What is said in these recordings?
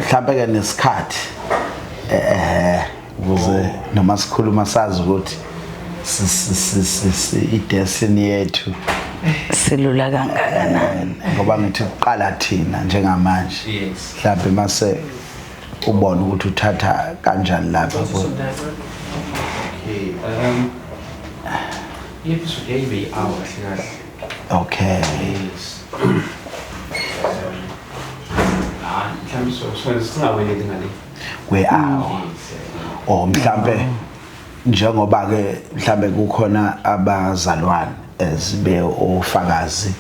mhlambe ke nesikhathi ukuze noma sikhuluma sazi ukuthi idestiny yethu silula kangakanani ngoba ngithi uqala thina njengamanje mhlambe mase ubona ukuthi uthatha kanjani lapha episode be hour kahle. Okay. Mhlambe so singaweleli ngale. We are. Oh mhlambe njengoba ke mhlambe kukhona abazalwane ezibe ofakazi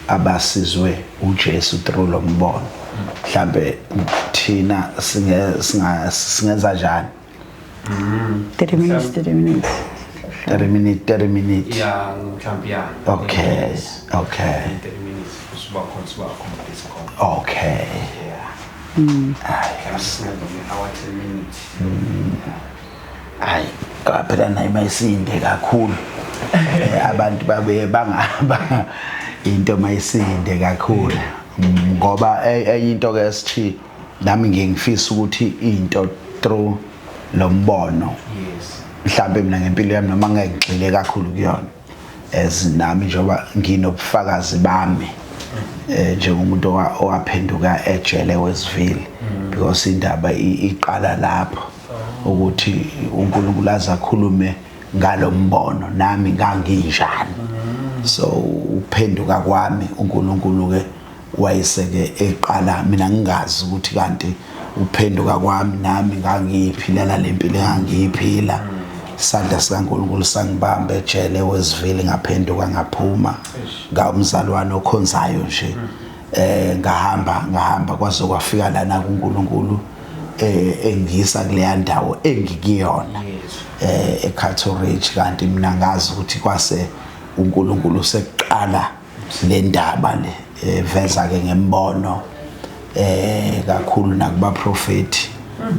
abasizwe uJesu through lo mbono. Mhlambe thina singenza kanjani? 30 minutes 30 minutes 30 minutes. Yeah, mhlambe yeah. Okay. 30 minutes kusuba complete call. Okay. Yeah. Ay, Singabe hour 10 minutes. Ay, phela nayi mayisinde kakhulu. Abantu babe bangaba into mayisinde kakhulu. Ngoba into ke esithi nami ngingifisa ukuthi into through lo mbono. Yes. Mhlambe mina ngempilo yami noma ngeke ngigxile kakhulu kuyona. Nami njoba nginobufakazi bami. Njengomuntu owaphenduka ejele wesivile because indaba iqala lapho ukuthi uNkulunkulu azakhulume ngalombono nami nganginjani so uphenduka kwami uNkulunkulu ke wayeseke eqala mina ngingazi ukuthi kanti uphenduka kwami nami ngangiphilela lempilo engangiyiphila isandla sikaNkulunkulu sangibamba ejele wesivile ngaphenduka ngaphuma ngawumzalwane okhonzayo nje ngahamba kwaze kwafika lana kuNkulunkulu engisa kuleya ndawo engikiyona eCatholic kanti mina ngazi ukuthi kwase uNkulunkulu seqala le ndaba le veza ke ngembono kakhulu nakuba prophet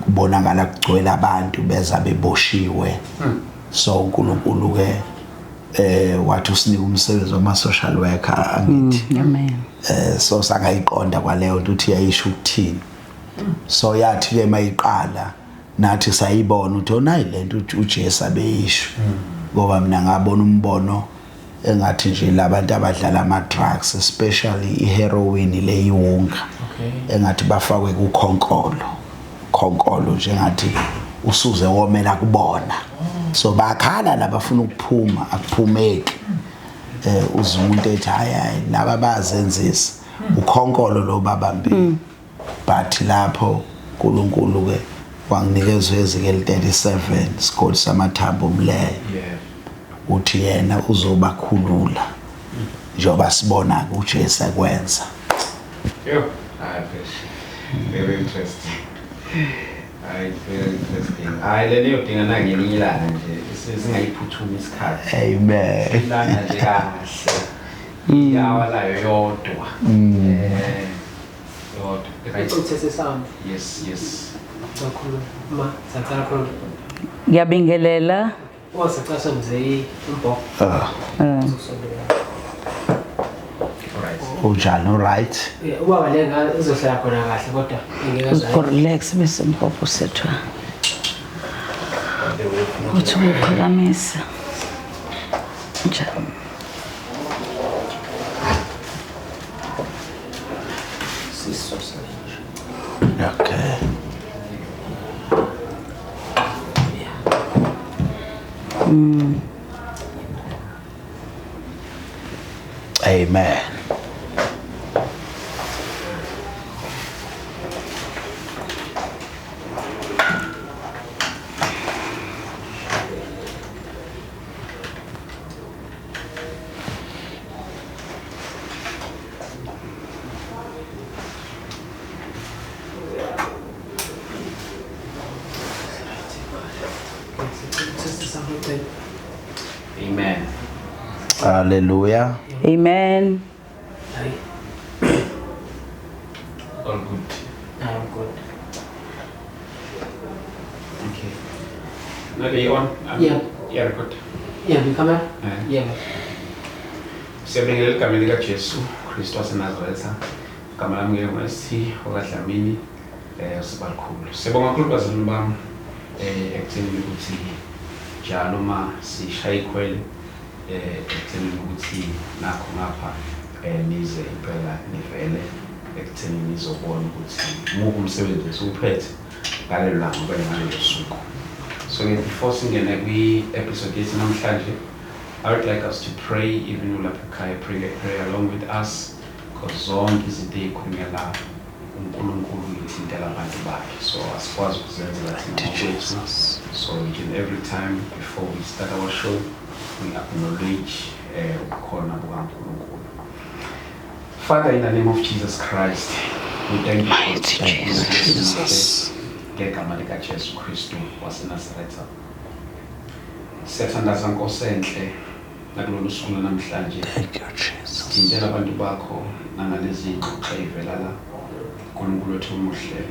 kubonakala kugcwele abantu beza beboshiwe so uNkulunkulu ke wathi usinika umsebenzi wama social worker angithi amen so sangayiqonda kwaleyo nto uthi yayisho ukuthini so yathi ke mayiqala nathi sayibona ukuthi onayi lento uJesu abeyisho ngoba mina ngabona umbono engathi nje labantu abadlala ama drugs especially iheroin leyiwunga engathi bafakwe kukhonkolo njengathi usuze womela kubona so bakhala labafuna ukuphuma akuphumeki uzumuntu ethi hayi laba bazenzisa ukhonkolo lo babambi but lapho uNkulunkulu ke wanginikeza ezikele 37 isikole samathambo umleyo uthi yena uzobakhulula njoba sibona uJesu ekwenza very interesting. Very interesting. Lelo dinga nangelinye ilanga nje singayiphuthuma isikhathi. Amen. Ilanga nje kahle. Yawa layo yodwa. Yodwa. Yes. Kakhuluma satsala khona. ngiyabingelela Wasacasa mzee umbo. Unjani right? Ubaba lenga uzohlala khona kahle kodwa ngeke relax bese mpopho sethu uthi uphakamisa njalo Okay. Amen. Amen. Hallelujah. amen All good. I'm good. Okay. Now they on? Yeah, good. Yeah, become yeah. Siyabingelela igama lika Jesu Kristu waseNazaretha. Igama lami ngeke ngasithi okaDlamini. Sibakhulu. Sibonga kakhulu bazalwane bami ekutheni ukuthi njalo ma sishaya ikhwele ekutheni ukuthi nakho ngapha nize impela nivele ekutheni nizobona ukuthi muphi umsebenzi esiwuphethe ngalelo langa okanye ngalelo suku. So before singene kwi-episode yethu namhlanje, I would like us to pray, even ulapha pray along with us, because zonke izinto ey'khulunywa la uNkulunkulu uthintela abantu bakhe. So asikwazi ukuzenzela thina ngokwethu. So each and every time before we start our show, we acknowledge ubukhona bukaNkulunkulu. Father, in the name of Jesus Christ, we thank you for Jesus. Ngegama lika Jesu Kristu waseNazaretha. Siyathandaza Nkosi enhle nakulolu suku namhlanje. Thank you, Jesus. Sithintela abantu bakho nangalezi ngxoxo ey'vela la. uNkulunkulu wethu omuhle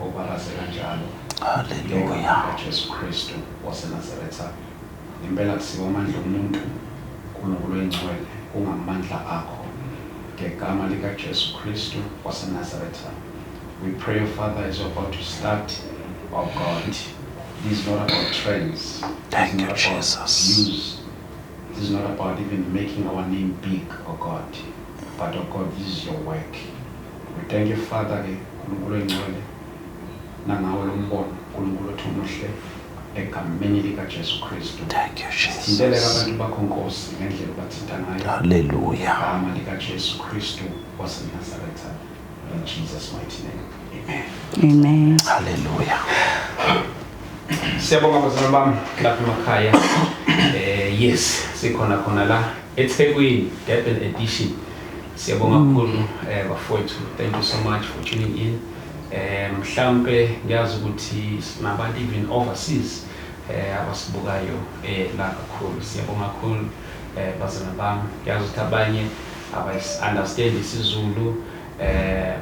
obarase kanjalo. Hallelujah. Jesu Kristu waseNazaretha. Impela kusiwa amandla omuntu uNkulunkulu oyingcwele kungamandla akho. Ngegama lika Jesu Kristu waseNazaretha. We pray, Father, as you're about to start, oh God, this is not about trends. Thank you, about Jesus. views. This is not about even making our name big, oh God. But, oh God, this is your work. We thank you, Father, uNkulunkulu oyingcwele nangawo lo mbono uNkulunkulu wethu omuhle egameni lika Jesu Kristu. Thank you, Sithintele Jesus. abantu bakho Nkosi ngendlela obathinta ngayo. Hallelujah. Igama lika Jesu Kristu waseNazaretha. In Jesus' mighty name. Amen. Amen. Hallelujah. Siyabonga bazalwane bami lapha emakhaya. Yes, sikhona la eThekwini, Durban edition. Siyabonga kakhulu bafowethu. Thank you so much for tuning in. Mhlambe ngiyazi ukuthi sinabantu even overseas abasibukayo la kakhulu. Siyabonga kakhulu bazalwane bami. Ngiyazi ukuthi abanye understand isiZulu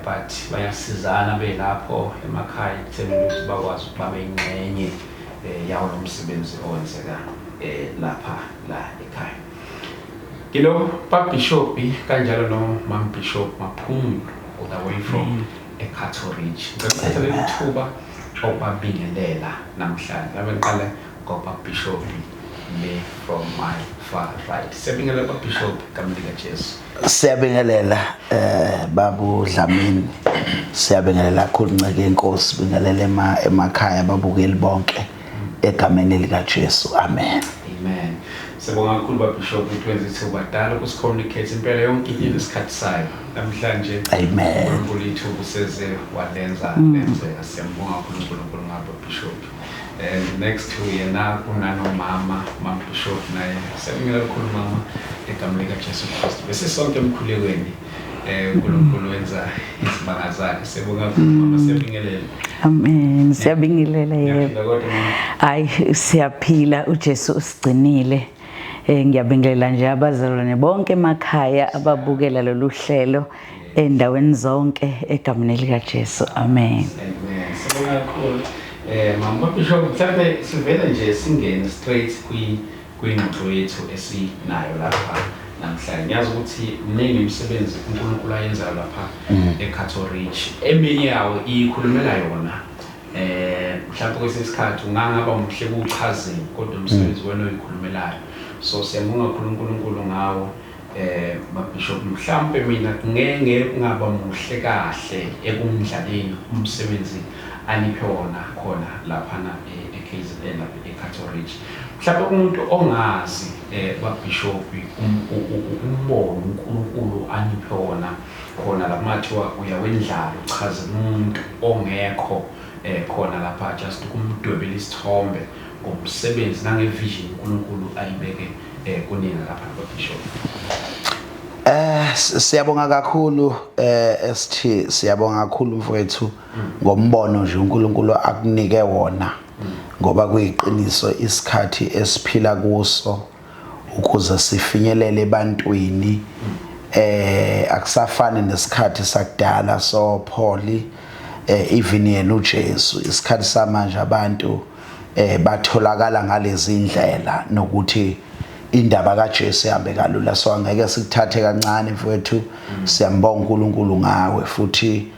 but bayasizana belapho emakhaya ekutheni ukuthi bakwazi ukuba bayingxenye yawo lo msebenzi owenzeka lapha la ekhaya. Kilo Bishop kanjalo no Mam Bishop Maphumulo all the way from eCato Ridge. Ngicela ithuba okubingelela namhlanje. Ngabe ngiqale ngoBishop me from my far right. Siyabingelela Bishop kamlika Jesu. Siyabingelela babu Dlamini. Siyabingelela kakhulu Nceke Nkosi, bingelela emakhaya babukeli bonke egameni lika Jesu. Amen. Amen. Sibonga kakhulu Bishop ukuthi wenze ithuba dala ukusicommunicate impela yonke into isikhathi sayo namhlanje. Amen. uNkulunkulu ithuba useze walenza lenzeka. Siyambonga uNkulunkulu ngabo Bishop. And next to yena kunanomama Mam Bishop naye. Siyabingelela kakhulu mama egameni lika Jesu Kristu. Bese sonke emkhulekweni uNkulunkulu wenza izibanga zakhe. Siyabonga kakhulu mama, siyabingelela. Amen. Siyabingelela yebo. Ngiyaphila kodwa mama. Hayi siyaphila, uJesu usigcinile. Ngiyabingelela nje abazalwane bonke emakhaya ababukela lolu hlelo endaweni zonke egameni lika Jesu. Amen. Amen. Sibonga kakhulu. Mama Bishop, mhlawumbe sivele nje singene straight kwingxoxo yethu esinayo lapha namhlanje. Ngiyazi ukuthi mningi imisebenzi uNkulunkulu ayenzayo lapha eCato Ridge. Eminye yawo ikhulumela yona. Mhlawumbe kwesinye isikhathi ungangaba umhle kuchazeni kodwa umsebenzi wena oyikhulumelayo. So siyambonga kakhulu uNkulunkulu ngawo. Bishop, mhlawumbe mina ngeke ngaba muhle kahle ekumdlaleni umsebenzi aniphe wona khona lapha na eKZN lapha eCato Ridge. Mhlawumbe umuntu ongazi Bishop umbono uNkulunkulu aniphe wona khona lapha mathiwa uyawendlala uchazela umuntu ongekho khona lapha just ukumdwebela isithombe ngomsebenzi nangevision uNkulunkulu ayibeke kunina lapha Bishop. Siyabonga kakhulu ST, siyabonga kakhulu mfowethu ngombono nje uNkulunkulu akunike wona ngoba kuyiqiniso isikhathi esiphila kuso ukuze sifinyelele ebantwini akusafani nesikhathi sakudala so Paul even yena uJesu. Isikhathi samanje abantu batholakala ngalezi indlela nokuthi indaba kaJesu ihambe kalula, so angeke sikuthathe kancane mfowethu. Siyambonga uNkulunkulu ngawe futhi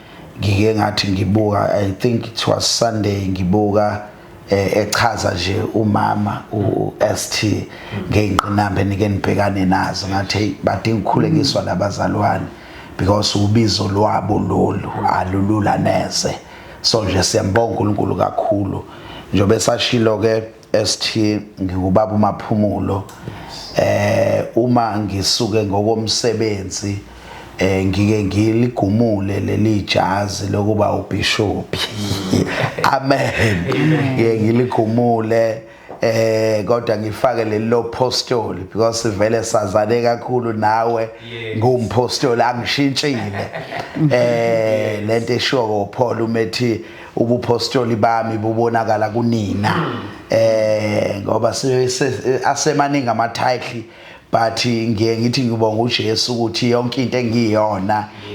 ngike ngathi ngibuka, I think it was Sunday, ngibuka echaza nje umama uST ngeyinqinamba enike nibhekane nazo, ngathi badinga ukukhulekiswa labazalwane because ubizo lwabo lolu alulula neze. So nje siyambonga uNkulunkulu kakhulu njobe sashilo ke ST ngikubaba uMaphumulo. Uma ngisuke ngokomsebenzi ngike ngiligumule leli jazi lokuba ubishop. Amen. Ngiligumule kodwa ngifake lelo apostoli because vele sazane kakhulu nawe ngumpostoli angishintshile. Lento eshoyo Paul umethi ubupostoli bami bubonakala kunina. Ngoba asemaningi ama title but ngiye ngithi ngibonga uJesu ukuthi yonke into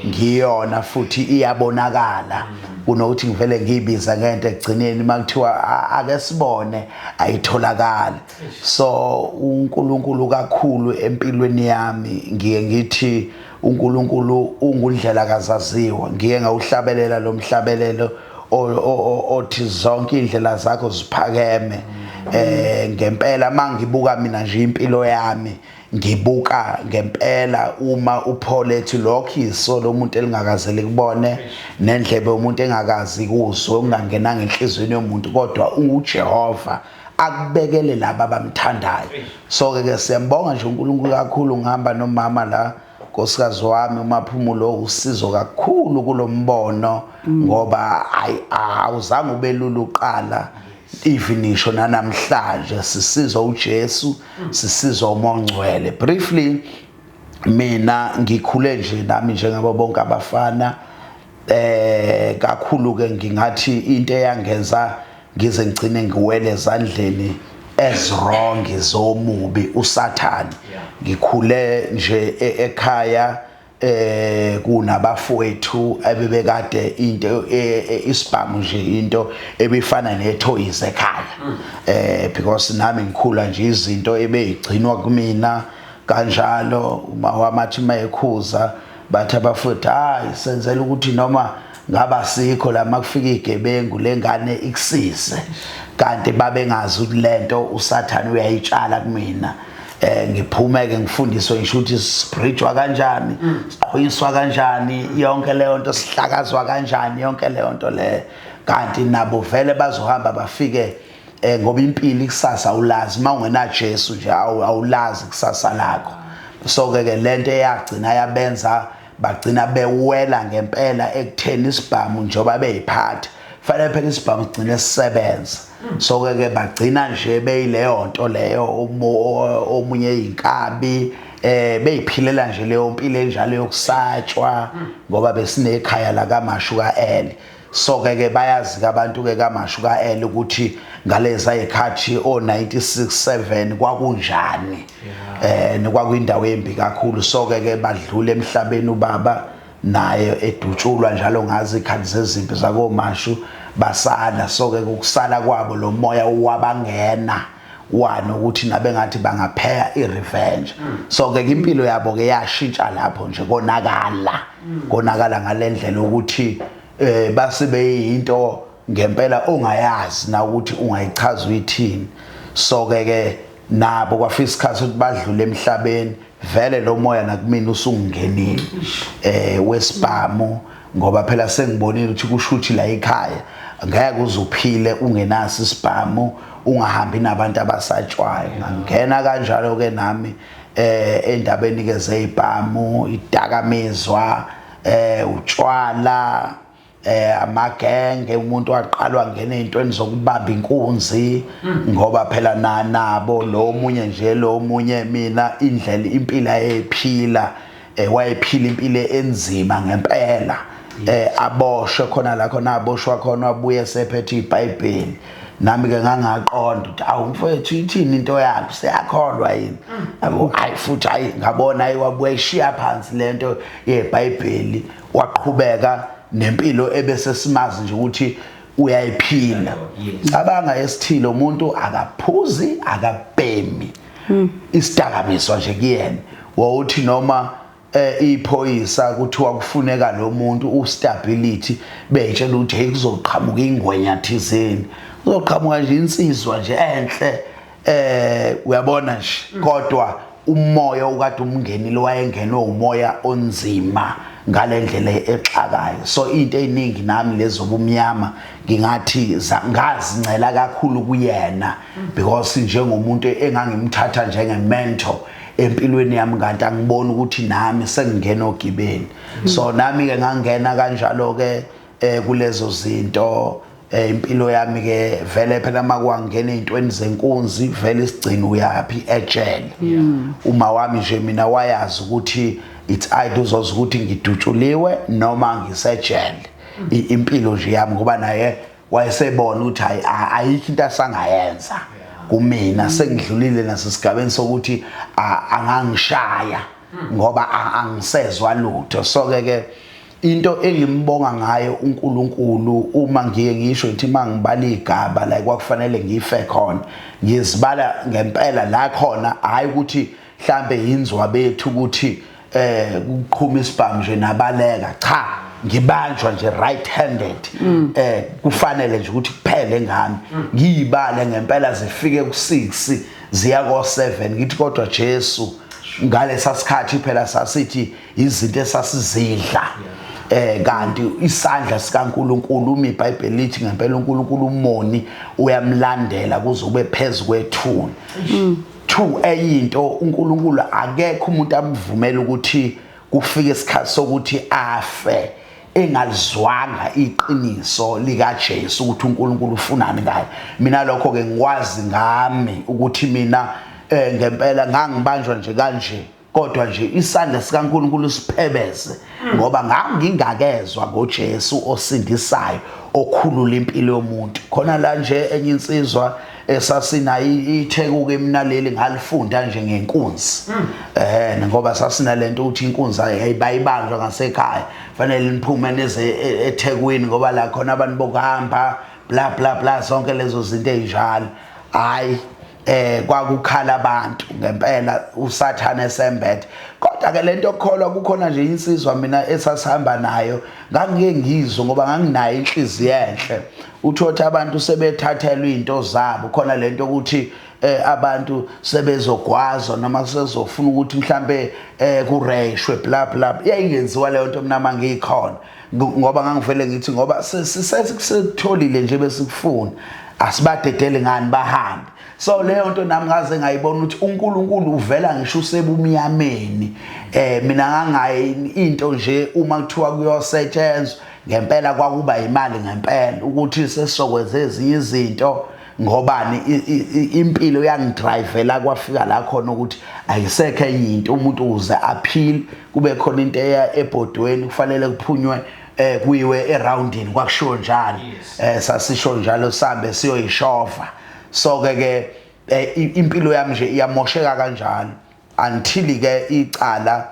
ngiyona futhi iyabonakala kunokuthi ngivele ngibiza ngento egcineni makuthiwa ake sibone ayitholakala. So uNkulunkulu kakhulu empilweni yami ngiye ngithi uNkulunkulu ungundlela kazaziwa. Ngiye ngawuhlabelela lo mhlabelelo othi zonke indlela zakho ziphakeme. Ngempela mangibuka mina nje impilo yami ngibuka ngempela uma uPaul ethi lokho isolo umuntu elingakazeli kubone nendlebe umuntu engakazi kuzo ungangenanga enhlizweni yomuntu kodwa uJehova akubekele laba abamthandayo. So ke siyambonga nje uNkulunkulu kakhulu ngihamba nomama la nkosikazi wami uMaphumulo usizo kakhulu kulombono ngoba awuzange ubelula uqala ifinisho namhlanje sisizwa uJesu sisizwa uMongcwele. Briefly mina ngikhule nje nami njengabo bonke abafana kakhulu ke ngingathi into eyangenza ngize ngicine ngiwele ezandleni ezwrong zomubi uSathane. Ngikhule nje ekhaya kunabafowethu abebekade into isibhamu nje into ebifana nethoys ekhaya. Because nami ngikhula nje izinto ebeyigcinwa kumina kanjalo uma wamathi mayekhuza bathi abafowethu hayi senzela ukuthi noma ngaba sikho la makufika igebengu lengane ikusise kanti babengazi ukuthi lento uSathane uyayitshala kumina. Ngiphumeke ngifundiswe ngisho ukuthi spiritual kanjani, siqhoyiswa kanjani, yonke leyo nto sihlakazwa kanjani, yonke leyo nto le kanti nabo vele bazohamba bafike ngoba impilo ikusasa awulazi mawungena Jesu nje awulazi ikusasa lakho. So ke lento eyagcina yabenza bagcina bewela ngempela ekutheni isibhamu njoba beyiphatha fanele phela isibhamu sigcine sisebenza. So ke bagcina nje beyileyo nto leyo omunye inkabi beyiphilela nje leyo mpilo enjalo yokusatshwa ngoba besinekhaya la kaMashu kaEli. So ke bayazi abantu ke kaMashu kaEli ukuthi ngaleza ikhathi o96-7 kwakunjani. Nekwakuyindawo embi kakhulu. So ke badlula emhlabeni ubaba naye edutshulwa njalo ngazi ikhathi zezimpi zakoMashu basala. So ke ukusala kwabo lo moya wabangena wana ukuthi nabe ngathi bangapheya irevenge. So ke impilo yabo ke yashintsha lapho nje konakala ngalendlela ukuthi basibe into ngempela ongayazi na ukuthi ungayichaza uyithini. So ke nabo kwafika isikhathi ukuthi badlule emhlabeni vele lo moya nakumina usungenile wesibhamu ngoba phela sengibonile ukuthi kushuthi la ekhaya ngeke uzuphile ungenaso isibhamu ungahambi nabantu abasatshwayo. Ngangena kanjalo ke nami endabeni ke zezibhamu, idakamizwa, utshwala, amagenge umuntu waqalwa ngene intweni zokubamba inkunzi ngoba phela nabo lo munye nje lo munye mina indlela impilo ayephila wayephila impilo enzima ngempela. Aboshwe khona la khona aboshwa khona wabuye sephethe iBhayibheli. Nami ke ngangaqonda ukuthi awu mfowethu ithini into yakho seyakholwa yini. Hayi futhi hayi ngabona ayiwabuye ishiya phansi lento yeBhayibheli waqhubeka nempilo ebese simazi nje ukuthi uyayiphila. Cabanga esithile umuntu akaphuzi akabhemi isidakamizwa nje kuyena. Wawuthi noma iphoyisa kuthiwa kufuneka lo muntu ustability betshela ukuthi hey kuzoqhamuka ingwenya thizeni kuzoqhamuka nje insizwa nje enhle uyabona nje kodwa umoya ukade umngenile wayengenwe umoya onzima ngalendlela exhakayo so into eziningi nami lezobumnyama ngingathi ngazincela kakhulu kuyena because njengomuntu engangimthatha njenge-mentor empilweni yami kanti angibona ukuthi nami sengingena ogibeni so nami ke ngangena kanjalo ke kulezo zinto impilo yami ke vele phela makwangena ezintweni zenkunzi vele isigcina uyapi ejele uma wami nje mina wayazi ukuthi it's either uzoza ukuthi ngidutshuliwe noma ngisejele impilo nje yami ngoba naye wayesebona ukuthi ayikho into asangayenza kumina sengidlulile nasesigabeni sokuthi angangishaya ngoba angisezwa lutho so ke into engimbonga ngayo uNkulunkulu uma ngiye ngisho ukuthi mangibala igaba la kwakufanele ngife khona ngizibala ngempela la khona hayi ukuthi mhlambe yinzwa bethu ukuthi kuqhuma isibhamu nje nabaleka cha ngibanjwa nje right handed kufanele nje ukuthi kuphele ngami ngiyibale ngempela zifike ku6 ziya ko7 ngithi kodwa Jesu ngalesa sikhathi phela sasithi izinto esasizidla kanti isandla sikaNkuluNkulu uma iBhayibheli lithi ngempela uNkulunkulu umoni uyamlandela kuzobe phezulu kwethuna 2 eyinto uNkulunkulu akekho umuntu amvumela ukuthi kufike isikhathi sokuthi afe engalizwanga iqiniso lika Jesu ukuthi uNkulunkulu ufunani ngaye mina lokho ke ngikwazi ngami ukuthi mina ngempela ngangibanjwa nje kanje kodwa nje isandla sikaNkulunkulu siphebeze ngoba ngangingakezwa ngoJesu osindisayo okhulula impilo yomuntu khona la nje enye insizwa esasina ithekuke mina leli ngalifunda nje ngenkunzi ngoba sasina lento ukuthi inkunzi ayibayibanjwa ngasekhaya fanele niphume neze eThekwini ngoba la khona abantu bokuhamba bla bla bla zonke lezo zinto ezinjalo hayi kwakukhala abantu ngempela usathane esembethe kodwa ke lento yokukholwa kukhona nje insizwa mina esasihamba nayo ngangike ngizwe ngoba nganginayo inhliziyo enhle uthothi abantu sebethathelwa izinto zabo khona lento ukuthi abantu sebezogwazwa noma sezofuna ukuthi mhlambe kureshwe bla bla yayingenziwa leyo nto mina mangikhona ngoba ngangivele ngithi ngoba sesitholile nje besikufuna asibadedele ngani bahambe so leyo nto nami ngaze ngayibona ukuthi uNkulunkulu uvela ngisho usebumnyameni mina ngangayi into nje uma kuthiwa kuyosetshenzwa ngempela kwakuba imali ngempela ukuthi sesizokwenza ezinye izinto ngobani impilo yangidrivela kwafika la khona ukuthi ayisekho enye into umuntu uze appeal kube khona into eya ebhodweni kufanele kuphunywe kuyiwe eroundini kwakusho njalo sasisho njalo sambe siyoyishova so ke impilo yami nje iyamosheka kanjalo until ke icala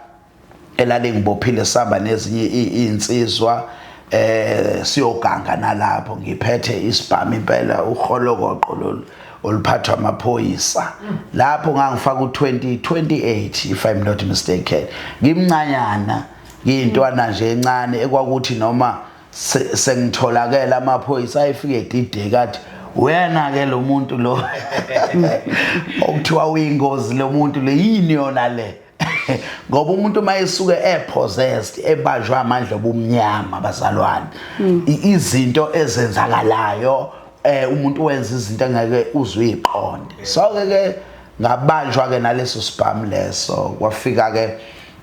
elale ngibophile samba nezinye insizwa siyoganga nalapho ngiphethe isibhamu impela uholokoqo oluphathwa amaphoyisa lapho ngangifaka u2028 if I'm not mistaken ngimncanyana ngiyintwana nje encane ekwakuthi noma sengitholakela amaphoyisa ayifike edide kathi wena ke lo muntu lo okuthiwa uyingozi lo muntu le yini yona le ngoba umuntu mayesuke epossessed ebanjwa amandla obumnyama bazalwane izinto ezenzakalayo umuntu wenza izinto engeke uzwiqonde so ke ngabanjwa ke naleso sibhamu leso kwafika ke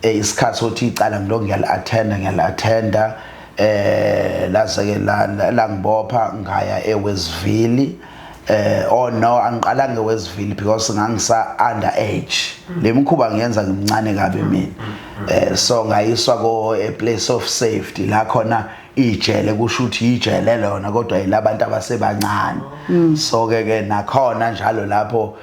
isikhathi sokuthi icala ngilo ngiyalathenda laze ke la ngibopha ngaya eWestville no angiqala ngeWestville because ngangisa underage lemkhuba ngiyenza ngimncane kabe mina so ngayiswa ko a place of safety la khona ijele kusho ukuthi ijele lona kodwa yilabantu abasebancane so ke nakhona njalo lapho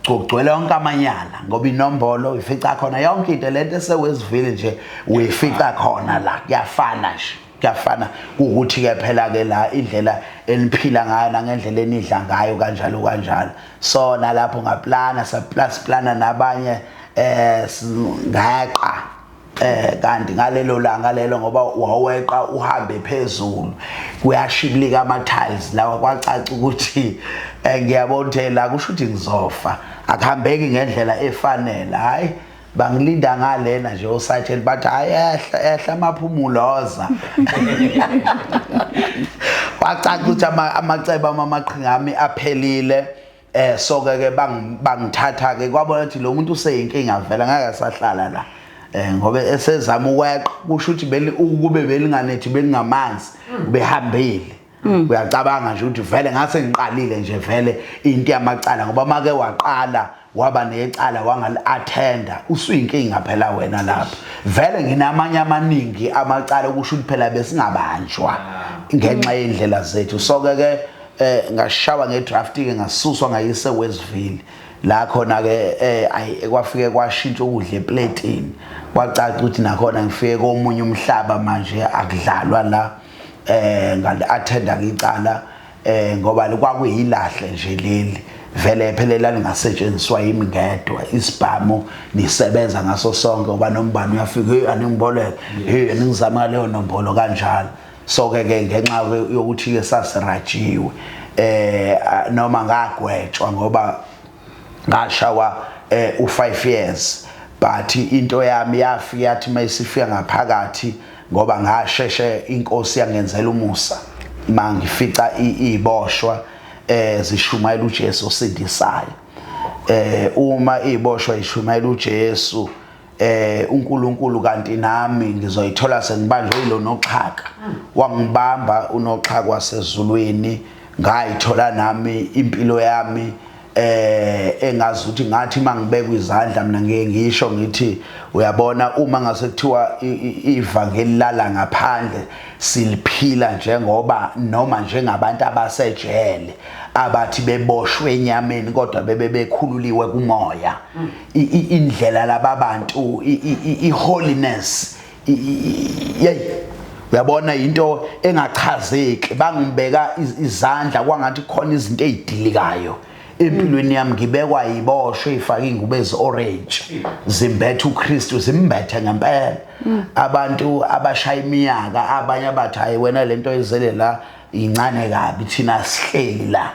kugcwele yonke amanyala ngoba inombolo ifica khona yonke into lento eseWestville nje uyifica khona la kuyafana nje kuyafana ukuthi ke phela ke la indlela eliphila ngayo nangendlela enidla ngayo kanjalo so nalapho ngaplana saplana nabanye ngaqa kanti ngalelo langa lelo ngoba waweqa uhambe phezulu kuyashibilika ama tiles lawa kwacaca ukuthi ngiyabothela kusho ukuthi ngizofa akuhambeki ngendlela efanele hayi bangilinda ngalena nje osatshela bathi ayehla amaphumuloza kwacaca ukuthi amacebo amaqhingami aphelile so ke bangithatha ke kwabona ukuthi lo muntu useyinkinga vela ngeke asahlala la ngoba esezama ukweqa kusho ukuthi ukube belinganethi belingamanzi behambile uyacabanga nje ukuthi vele ngase ngiqalile nje vele into yamacala ngoba make waqala waba necala wangali-attenda usuyinkinga phela wena lapha vele nginamanye amaningi amacala kusho ukuthi phela besingabanjwa ngenxa yendlela zethu so ke ngashawa ngedrafting ngasuswa ngayise Westville la khona ke kwafike kwashintsha ukudla eplatini kwacaca ukuthi nakhona ngifike komunye umhlaba manje akudlalwa la ngali-attenda ngicala ngoba kwakuyilahle nje leli vele phela lingasetshenziswa yimi ngedwa isibhamu nisebenza ngaso sonke ngoba nombani uyafika aningibole ningizama leyo nombolo kanjalo so ke ngenxa yokuthi ke sasirajiwe noma ngagwetshwa ngoba ngashawa u5 years but into yami yafika yathi mayisifika ngaphakathi ngoba ngasheshe inkosi yangenzela umusa mangifica iboshwa zishumayela uJesu osindisayo uma iboshwa ishumayela uJesu uNkulunkulu kanti nami ngizoyithola sengibanjwe yilo noxhaka wangibamba unoxhaka wasezulwini ngayithola nami impilo yami engazi ukuthi ngathi mangibeka izandla mina ngeke ngisho ngithi uyabona uma ngase kuthiwa ivangeli lala ngaphandle siliphila njengoba noma njengabantu abasejele abathi beboshwe enyameni kodwa bekhululiwe kumoya indlela labantu iholiness uyabona into engachazeki bangibeka izandla kwangathi khona izinto ezidilikayo empilweni yami ngibekwa iboshwe ifaka ingubo ezi-orange zimbethe uKristu zimbethe ngempela abantu abashaya imiyaka abanye abathi hayi wena lento ezele la incane kabi thina sihleli la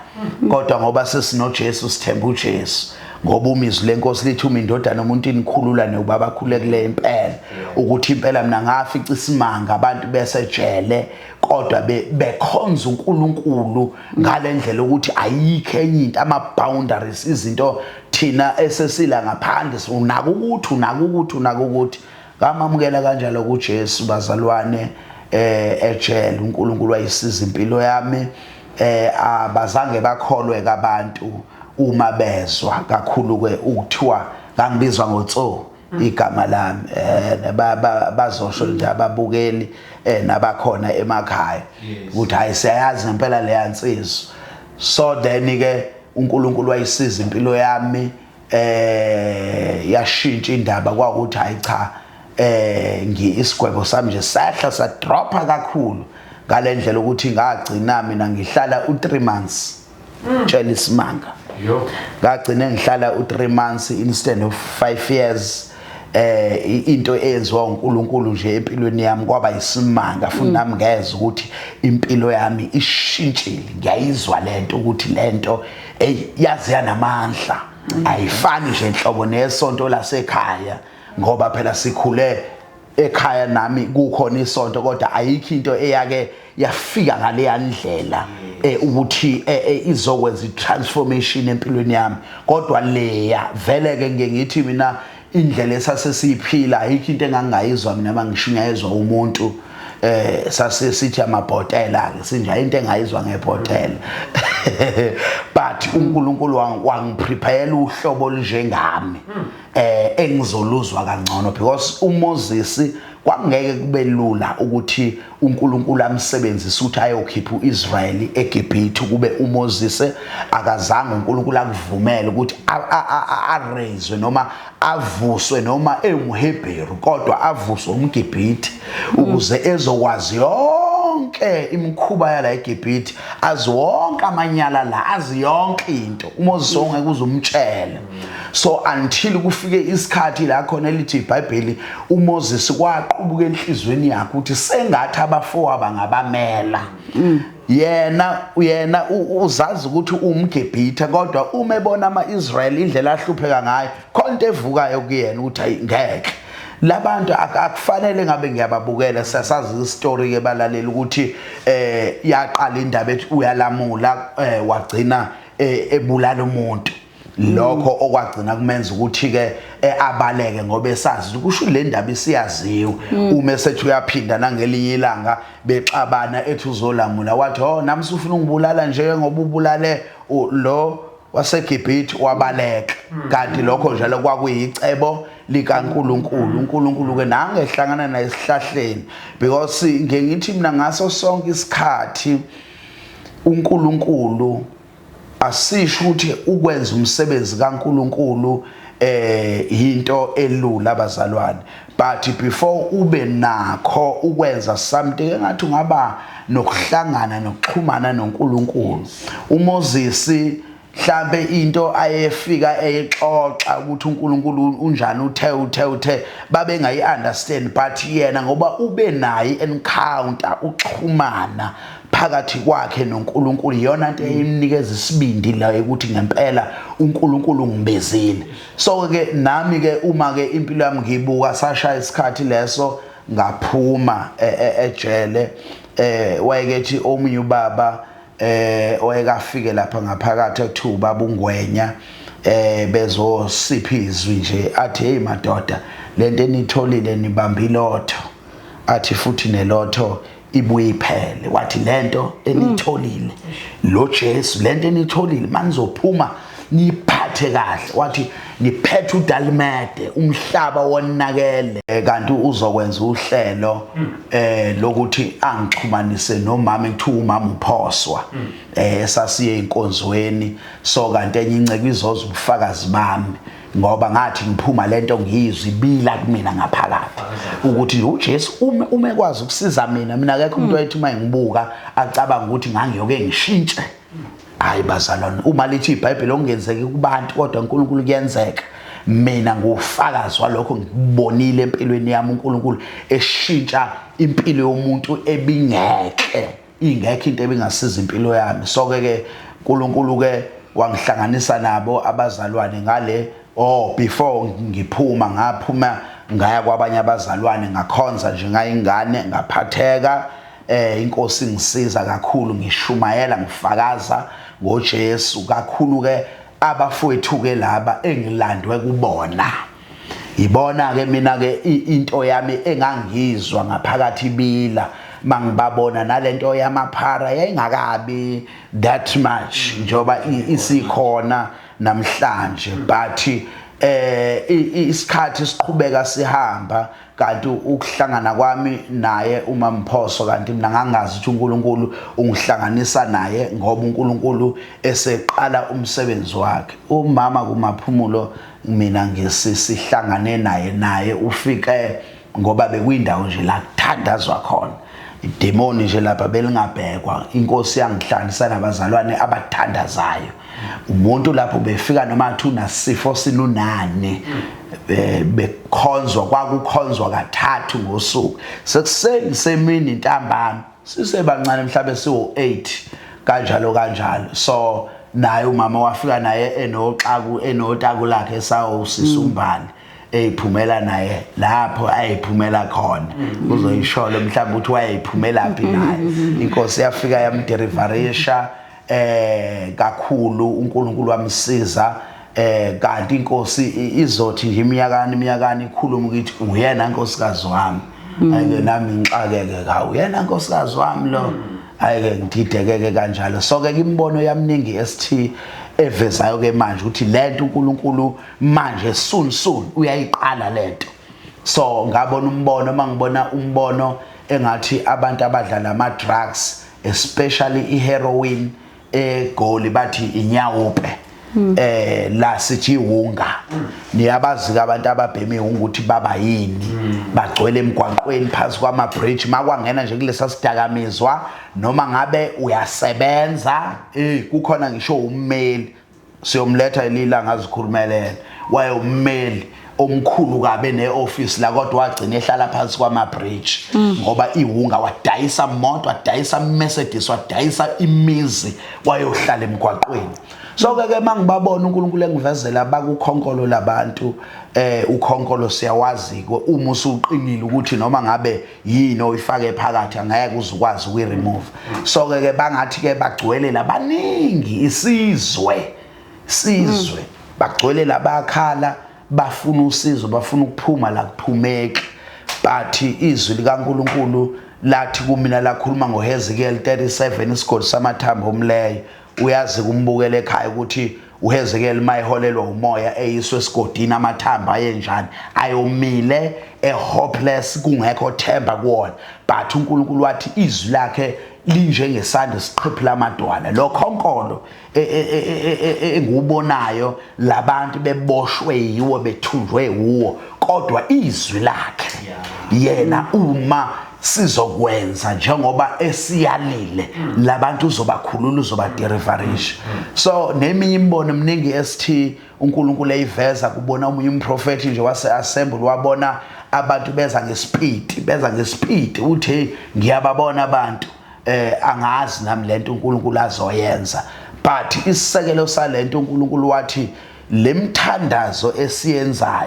kodwa ngoba sesinoJesu sithemba uJesu ngoba umizwi lenkosi lithi uma indodana umuntu inikhulula nebaba khulekile impela ukuthi impela mina ngafica isimanga abantu besejele kodwa bekhonza uNkulunkulu ngalendlela ukuthi ayikho enye into ama-boundaries izinto thina esesila ngaphandle unaka ukuthi ngamamukela kanjalo kuJesu bazalwane ejele uNkulunkulu wayisiza impilo yami abazange bakholwe kabantu uma bezwa kakhulu ke ukuthiwa ngangibizwa ngotso igama lami bazosho nje ababukeli nabakhona emakhaya ukuthi hayi siyayazi ngempela le yansizwa so then ke uNkulunkulu wayisiza impilo yami yashintsha indaba kwakuthi hayi cha isigwebo sami nje sahla sadropa kakhulu ngalendlela ukuthi ngagcina mina ngihlala u3 months tshela isimanga ngagcina ngihlala u3 months instead of 5 years into eyenziwa uNkulunkulu nje empilweni yami kwaba isimanga futhi nami ngeze ukuthi impilo yami ishintshile ngiyayizwa lento ukuthi lento yazi yanamandla ayifani nje inhlobo nesonto lasekhaya ngoba phela sikhule ekhaya nami kukhona isonto kodwa ayikho into eyake yafika ngale ndlela ukuthi izokwenza itransformation empilweni yami kodwa leya vele ke ngithi mina indlela esasesiphila ayikho into engangayizwa mina mangishunyayezwa umuntu sasesithi amabhotela ke sinje into engayizwa ngebhotela but uNkulunkulu wangiprepare uhlobo olunjengami engizoluzwa kangcono because uMoses kwangeke kube lula ukuthi uNkulunkulu amsebenzise ukuthi ayokhipha uIsrael eGibhithe kube uMoses akazange uNkulunkulu akuvumele ukuthi araise noma avuswe noma emuHebheru kodwa avuswe umGibhithe ukuze ezokwazi yonke yonke imikhuba yala eGibhithe azwonke amanyala la azi yonke into uMoses ongeke uzumtshela so until kufike isikhathi la khona lithi iBhayibheli uMoses kwaqhubuka enhlizweni yakhe ukuthi sengathi abafowabo ngabamela yena uzazi ukuthi umGibhithe kodwa uma ebona amaIsrael indlela ahlupheka ngayo konke evukayo kuyena ukuthi ayi ngeke labantu akufanele ngabe ngiyababukela sasazi istory ke balalela ukuthi yaqala indaba ethi uyalamula wagcina ebulala umuntu lokho okwagcina kumenza ukuthi ke abaleke ngoba esazi kusho le ndaba isiyaziwe uma esethi uyaphinda nangelinye ilanga bexabana ethi uzolamula wathi nami ufuna ungibulala nje ngoba ubulale lo waseGibhithe wabaleka kanti lokho njalo kwakuyicebo likaNkuluNkulu uNkulunkulu ke nangehlangana naye esihlahleni because ngithi mina ngaso sonke isikhathi uNkulunkulu asisho ukuthi ukwenza umsebenzi kaNkulunkulu into elula abazalwane but before ube nakho ukwenza something engathi ungaba nokuhlangana nokuxhumana noNkulunkulu uMoses mhlambe into ayefika eyixoxa ukuthi uNkulunkulu unjani uthe babe ngayi understand but yena ngoba ube naye encounter uxhumana phakathi kwakhe noNkulunkulu iyona into eyimnikeza isibindi la ukuthi ngempela uNkulunkulu ngibezile so ke nami ke uma ke impilo yami ngibuka sashaya isikhathi leso ngaphuma ejele wayekethi omunye ubaba oyekafike lapha ngaphakathi ethu baba uNgwenya bezosipha izwi nje athi hey madoda lento enitholile nibamba ilotho athi futhi nelotho ibuye iphele wathi lento enitholile lo Jesu lento enitholile manizophuma niphathe kahle wathi niphethe uDalimede umhlaba wonakele kanti uzokwenza uhlelo lokuthi angixhumanise nomama ekuthiwa umama uPhoswa esasiye enkonzweni so kanti enye inceke izoza ubufakazi bami ngoba ngathi ngiphuma lento ngiyizwa ibila kumina ngaphakathi ukuthi uJesu uma ekwazi ukusiza mina akekho umuntu oyethi uma ngibuka acabanga ukuthi ngangiyoke ngishintshe hayi bazalwane uma lithi iBhayibheli ongenzeki kubantu kodwa uNkulunkulu kuyenzeka mina ngufakazi walokho ngibonile empilweni yami uNkulunkulu eshintsha impilo yomuntu ingekho into ebingasiza impilo yami so ke uNkulunkulu ke wangihlanganisa nabo abazalwane ngale before ngaphuma ngaya kwabanye abazalwane ngakhonza nje ngayingane ngaphatheka inkosi ngisiza kakhulu ngishumayela ngifakaza ngoJesu kakhulu ke abafowethu ke laba engilandwe kubona ibona ke mina ke into yami engangizwa ngaphakathi ibila mangibabona nalento yamaphara yayingakabi that much njoba isikhona namhlanje but isikhathi siqhubeka sihamba kanti ukuhlangana kwami naye uma Mphoso kanti mina ngangazi ukuthi uNkulunkulu ungihlanganisa naye ngoba uNkulunkulu eseqala umsebenzi wakhe umama kumaphumulo mina ngisihlangane naye ufike ngoba bekuyindawo nje la kuthandazwa khona idemoni nje lapha belingabhekwa inkosi yangihlanganisa nabazalwane abathandazayo umuntu lapho befika noma athuna sifo sinunane bekhonzwa kwakukhonzwa kathathu ngosuku sekuseni semini ntambama sisebancane mhlawumbe siwo8 kanjalo so naye umama wafika naye enotaku lakhe esawo sisumbane eyiphumela naye lapho ayiphumela khona uzoyisholo mhlawumbe uthi wayiphumela phi naye inkosi yafika yamderivarisha kakhulu uNkulunkulu wamsiza kanti inkosi izothi nje imiyakani ikhuluma ukuthi uyena inkosikazi wami ayike nami ngixakeke ka uyena inkosikazi wami lo ayike ngididekeke kanjalo so ke imbono yaminingi ST evezayo ke manje ukuthi lento uNkulunkulu manje soon uyayiqala lento so ngabona umbono mangibona umbono engathi abantu abadlala ama drugs especially iheroin egoli bathi inyawupe la sithi ihunga niyabazi abantu ababhema ihunga ukuthi baba yini bagcwele emgwaqweni phansi kwama bridge makwangena nje kulesa sidakamizwa noma ngabe uyasebenza kukhona ngisho ummeli siyomletha ililanga azikhulumelele waye ummeli omkhulu kabe neoffice la kodwa wagcina ehlala phansi kwama bridge ngoba ihunga wadayisa imoto wadayisa Mercedes wadayisa imizi wayohlala emgwaqweni so ke mangibabona uNkulunkulu engivezela bakukhonkolo labantu ukhonkolo siyawazi uma usuqinile ukuthi noma ngabe yini oyifake phakathi angeke uzukwazi ukuyiremove so ke bangathi ke bagcwele labaningi isizwe bagcwele labakhala bafuna usizo bafuna ukuphuma la kuphumeki but izwi likaNkulunkulu lathi kumina lakhuluma ngoHezekiel 37 isigodi samathambo omleyo uyazi kumbukela ekhaya ukuthi uHezekiel mayiholelwa umoya eyiswe esigodini amathambo ayenjani ayomile hopeless kungekho themba kuwona but uNkulunkulu wathi izwi lakhe linjengesandla siqhiphila amadwala lo khonkolo engubonayo labantu beboshwe yiwo bethunjwe uwo kodwa izwi lakhe yena uma sizokwenza njengoba esiyalile labantu uzobakhulula uzobadeliverisha so neminye imbono eminingi esithi uNkulunkulu eyiveza kubona omunye umprofeti nje wase-assemble wabona abantu beza ngespeed uthi ngiyababona abantu angazi nami lento uNkulunkulu azoyenza but isisekelo salento uNkulunkulu wathi lemthandazo esiyenza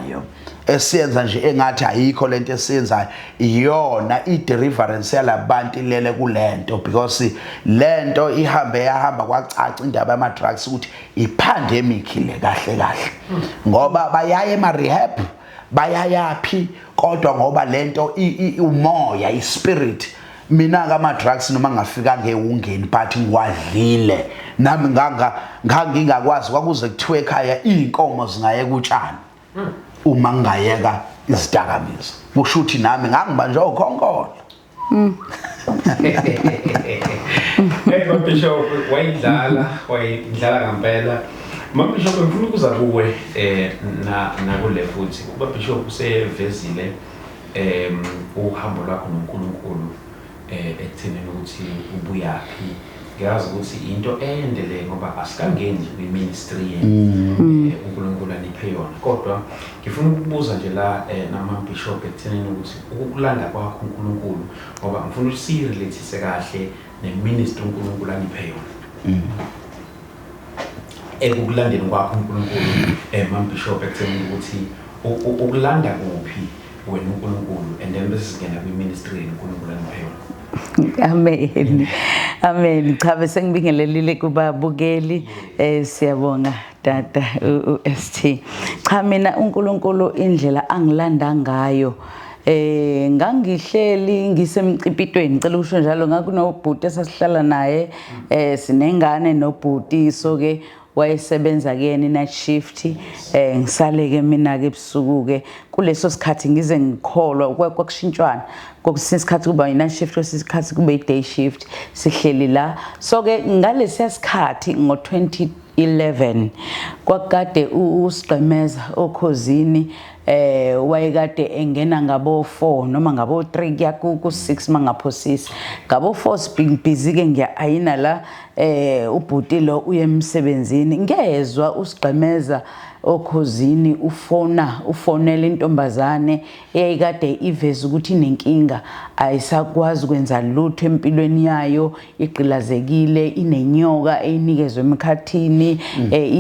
nje engathi ayikho lento esiyenzayo iyona ideliverance yalabantu ilele kulento because lento yahamba kwacaca indaba yama drugs ukuthi ipandemic le kahle ngoba bayaye ema rehab bayayaphi kodwa ngoba lento umoya ispirit mina ngama drugs noma ngafika ngehungeni but ngwadlile nami ngangingakwazi kwakuze kuthiwe ekhaya inkomo zingayeka utshani uma ngayeka izidakamizwa kusho ukuthi nami ngangibanjwe ukhonkolo Bishop wayidlala ngempela Bishop ngifuna ukuza kuwe na kule futhi Bishop usevezile uhambo lwakho noNkulunkulu ekuthenini ukuthi ubuyaphi ngiyazi ukuthi into endele ngoba asikangeni kwiministry yenu uNkulunkulu aniphe yona kodwa ngifuna ukubuza nje la nama-bishop ekuthenini ukuthi ukulanda kwakho uNkulunkulu ngoba ngifuna ukuthi siyirelathise kahle neministry uNkulunkulu aniphe yona ukulandeni kwakho uNkulunkulu ma-bishop ekuthenini ukuthi ukulanda kuphi wena uNkulunkulu and then bese singena kwiministry yenu uNkulunkulu aniphe yona. Amen cha bese ngibingelelile kubabukeli siyabonga tata uST cha mina uNkulunkulu indlela angilanda ngayo ngangihleli ngisemcipitweni ngicela ukusho njalo ngakunobhuti esasihlala naye sinengane nobhuti so ke wayesebenza kuyena night shift ngisale ke mina ke ebusuku ke kuleso sikhathi ngize ngikholwa kwakushintshwana kokusisikhathi kuba night shift kwesikhathi kube day shift sihleli la so ke ngalesi sikhathi ngo2011 kwakade uSigqemeza okhozini wayekade engena ngabo 4 noma ngabo 3 kuya ku 6 mangaphosisi ngabo 4 busy ke ngiyaayina la ubhuti lo uye emsebenzini ngezwe uSigqemeza okhozini ufonela intombazane eyayikade iveza ukuthi inenkinga ayisakwazi ukwenza lutho empilweni yayo igqilazekile inenyoka eyinikezwe emkhathini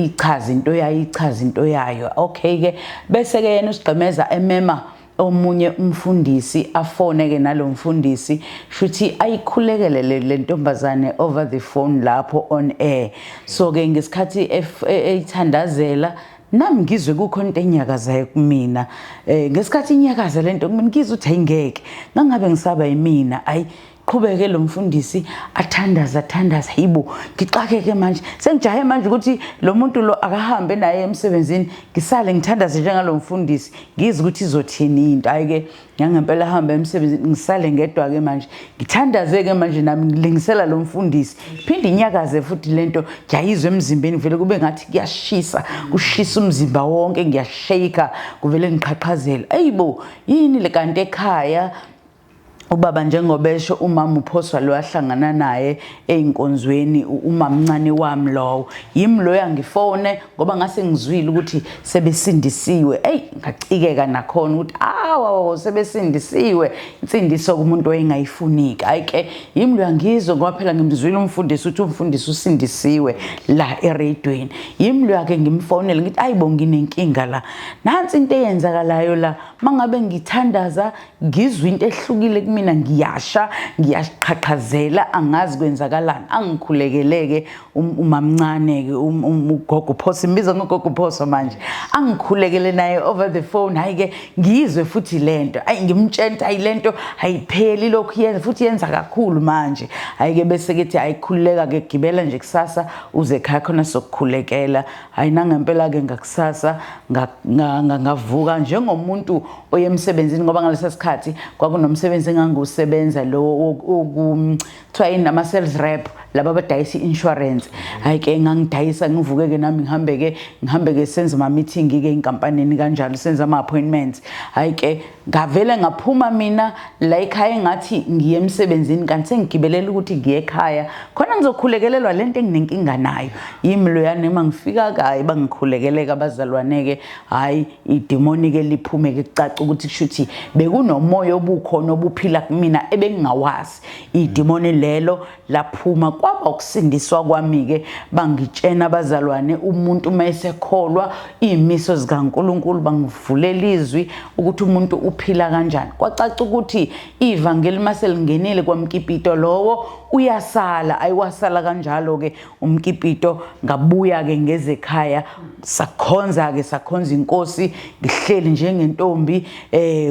ichaza into yayo okay ke bese ke yena uSigqemeza emema omunye umfundisi afone ke nalomfundisi shuthi ayikhulekele le ntombazane over the phone lapho on air so ke ngesikhathi ethandazela nami ngizwe kukhona into enyakazayo kumina ngesikhathi inyakaza lento kumina ngizwe ukuthi ayingeke ngangabe ngisaba yimina ayi qhubeke lo mfundisi athandaza yibo ngixakeke manje sengijahe manje ukuthi lo muntu lo akahambe naye emsebenzini ngisale ngithandaze njengalo mfundisi ngizi ukuthi izothini into ayike ngempela hamba emsebenzini ngisale ngedwa ke manje ngithandaze ke manje nami ngilingisela lo mfundisi phinde inyakaze futhi lento ngiyayizwe emzimbeni vele kube ngathi kuyashisa kushisa umzimba wonke ngiyashake kuvele ngiqhaqhazela ayibo yini le kanti ekhaya ubaba njengobesho umama uPhoswa lo yahlangana naye einkonzweni umamncane wami lo yimi lo yangifone ngoba ngase ngizwile ukuthi sebesindisiwe ngacikeka nakhona ukuthi awu sebesindisiwe insindiso kumuntu oyengayifunika ayike yimi lo yangizwe ngoba phela ngimzwile umfundisi uthi umfundisi usindisiwe la eradweni yimi lo yake ngimfonele ngithi ayibo nginenkinga la nansi into eyenzakalayo la mangabe ngithandaza ngizwe into ehlukile mina ngiyasha ngiyaqhaqhazela angazi kwenzakalani angikhulekeleke umamncane ke ugogo Phoso imbiza ngogogo Phoso manje angikhulekele naye over the phone hayike ngizwe futhi lento ngimtshela ayilento ayipheli lokhu yenza futhi yenza kakhulu manje hayike bese kethi ayikhuleka ke gibela nje kusasa uze ekhaya khona sokukhulekela ayinangempela ke ngakusasa ngavuka njengomuntu oyemsebenzini ngoba ngalesa sikhathi kwakunomsebenzi engangusebenza lo kuthiwa yini ama sales rep laba abadayisa insurance hayike ngangidayisa ngivuke ke nami ngihambe ke senza ama meeting ke inkampanini kanjalo senza ama appointments hayike ngavele ngaphuma mina la ekhaya ngathi ngiye emsebenzini kanti sengigibelela ukuthi ngiye ekhaya khona ngizokhulekelelwa lento enginenkinga nayo yimi lo yanema ngifika kayi bangikhulekeleka abazalwaneke hayi idemoni ke liphume ke kucaca ukuthi kushuthi bekunomoya obukhona obuphila kumina ebengingawazi idemoni lelo laphuma kwaba ukusindiswa kwami ke bangitshena abazalwane umuntu mayesekholwa izimiso zikaNkuluNkulu bangivulela izwi ukuthi umuntu uphila kanjani kwacaca ukuthi ivangeli maselingenile kwaMkipito lowo uyasala ayiwasala kanjalo ke uMkipito ngabuya ke ngezekhaya sakhonza inkosi ngihleli njengentombi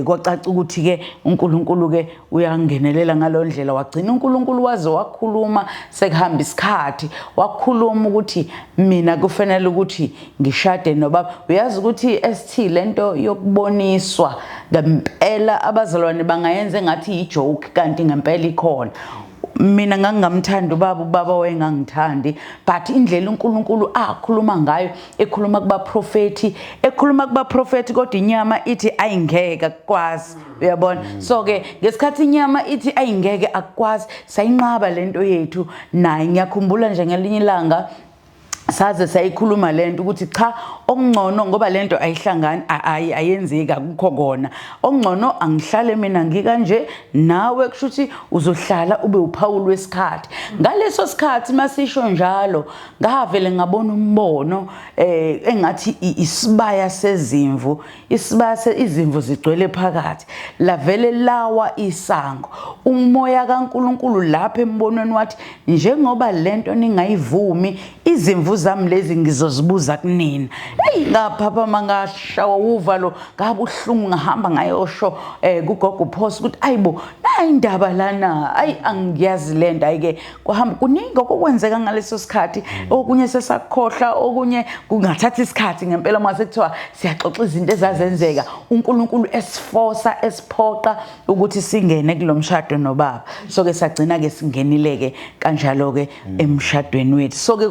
kwacaca ukuthi ke uNkulunkulu ke uyangenelela ngalondlela wagcina uNkulunkulu waze wakhuluma sekuhamba isikhathi wakhuluma ukuthi mina kufanele ukuthi ngishade nobaba uyazi ukuthi ST lento yokuboniswa ngempela abazalwane bangayenza engathi ijoke kanti ngempela ikhona mina ngangamthanda ubaba wayengangithandi but indlela uNkulunkulu akhuluma ngayo ekhuluma kuba prophet kodwa inyama ithi ayingeke akwazi uyabona so ke ngesikhathi inyama ithi ayingeke akwazi sayinqaba lento yethu naye ngiyakhumbula nje ngelinye ilanga saze sayikhuluma lento ukuthi cha okungcono ngoba lento ayihlangani ayenzeka kukho kona okungcono angihlale mina ngikanje nawe kushuthi uzohlala ube uPaul wesikhathi ngaleso sikhathi masisho njalo ngavele ngabona umbono engathi isibaya sezimvu izimvu zigcwele phakathi lavele lawa isango umoya kaNkuluNkulu lapha embonweni wathi njengoba lento ningayivumi izimvu zami lezi ngizozibuza kunina ngaphapha mangashawa uvalo ngabuhlungu ngahamba ngayosho kugogo Phoso ukuthi ayibo indaba lana angiyazi lento ayike kwahamba kuningi okwenzeka ngaleso sikhathi okunye sesakhohla okunye kungathatha isikhathi ngempela mase kuthiwa siyaxoxa izinto ezazenzeka uNkulunkulu esiforsa esiphoqa ukuthi singene kulomshado nobaba so ke sagcina ke singenile ke kanjalo ke emshadweni wethu so ke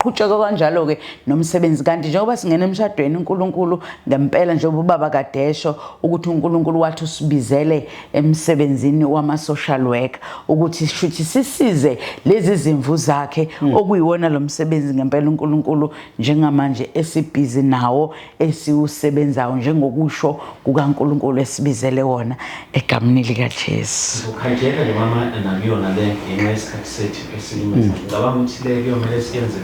qhutsheka kanjalo ke nomsebenzi kanti njengoba singena emshadweni uNkulunkulu ngempela njengoba ubaba kadesho ukuthi uNkulunkulu wathi usibizele emsebenzini wama social work ukuthi shuthi sisize lezi zimvu zakhe okuyiwona lo msebenzi ngempela uNkulunkulu njengamanje esibhizi nawo esiusebenzayo njengokusho kukaNkulunkulu esibizele wona egameni lika Jesu ukhanjeka le mama nabiyona le ngesikhathi sethu esilima ngicabanga ukuthi le kuyomele siyenze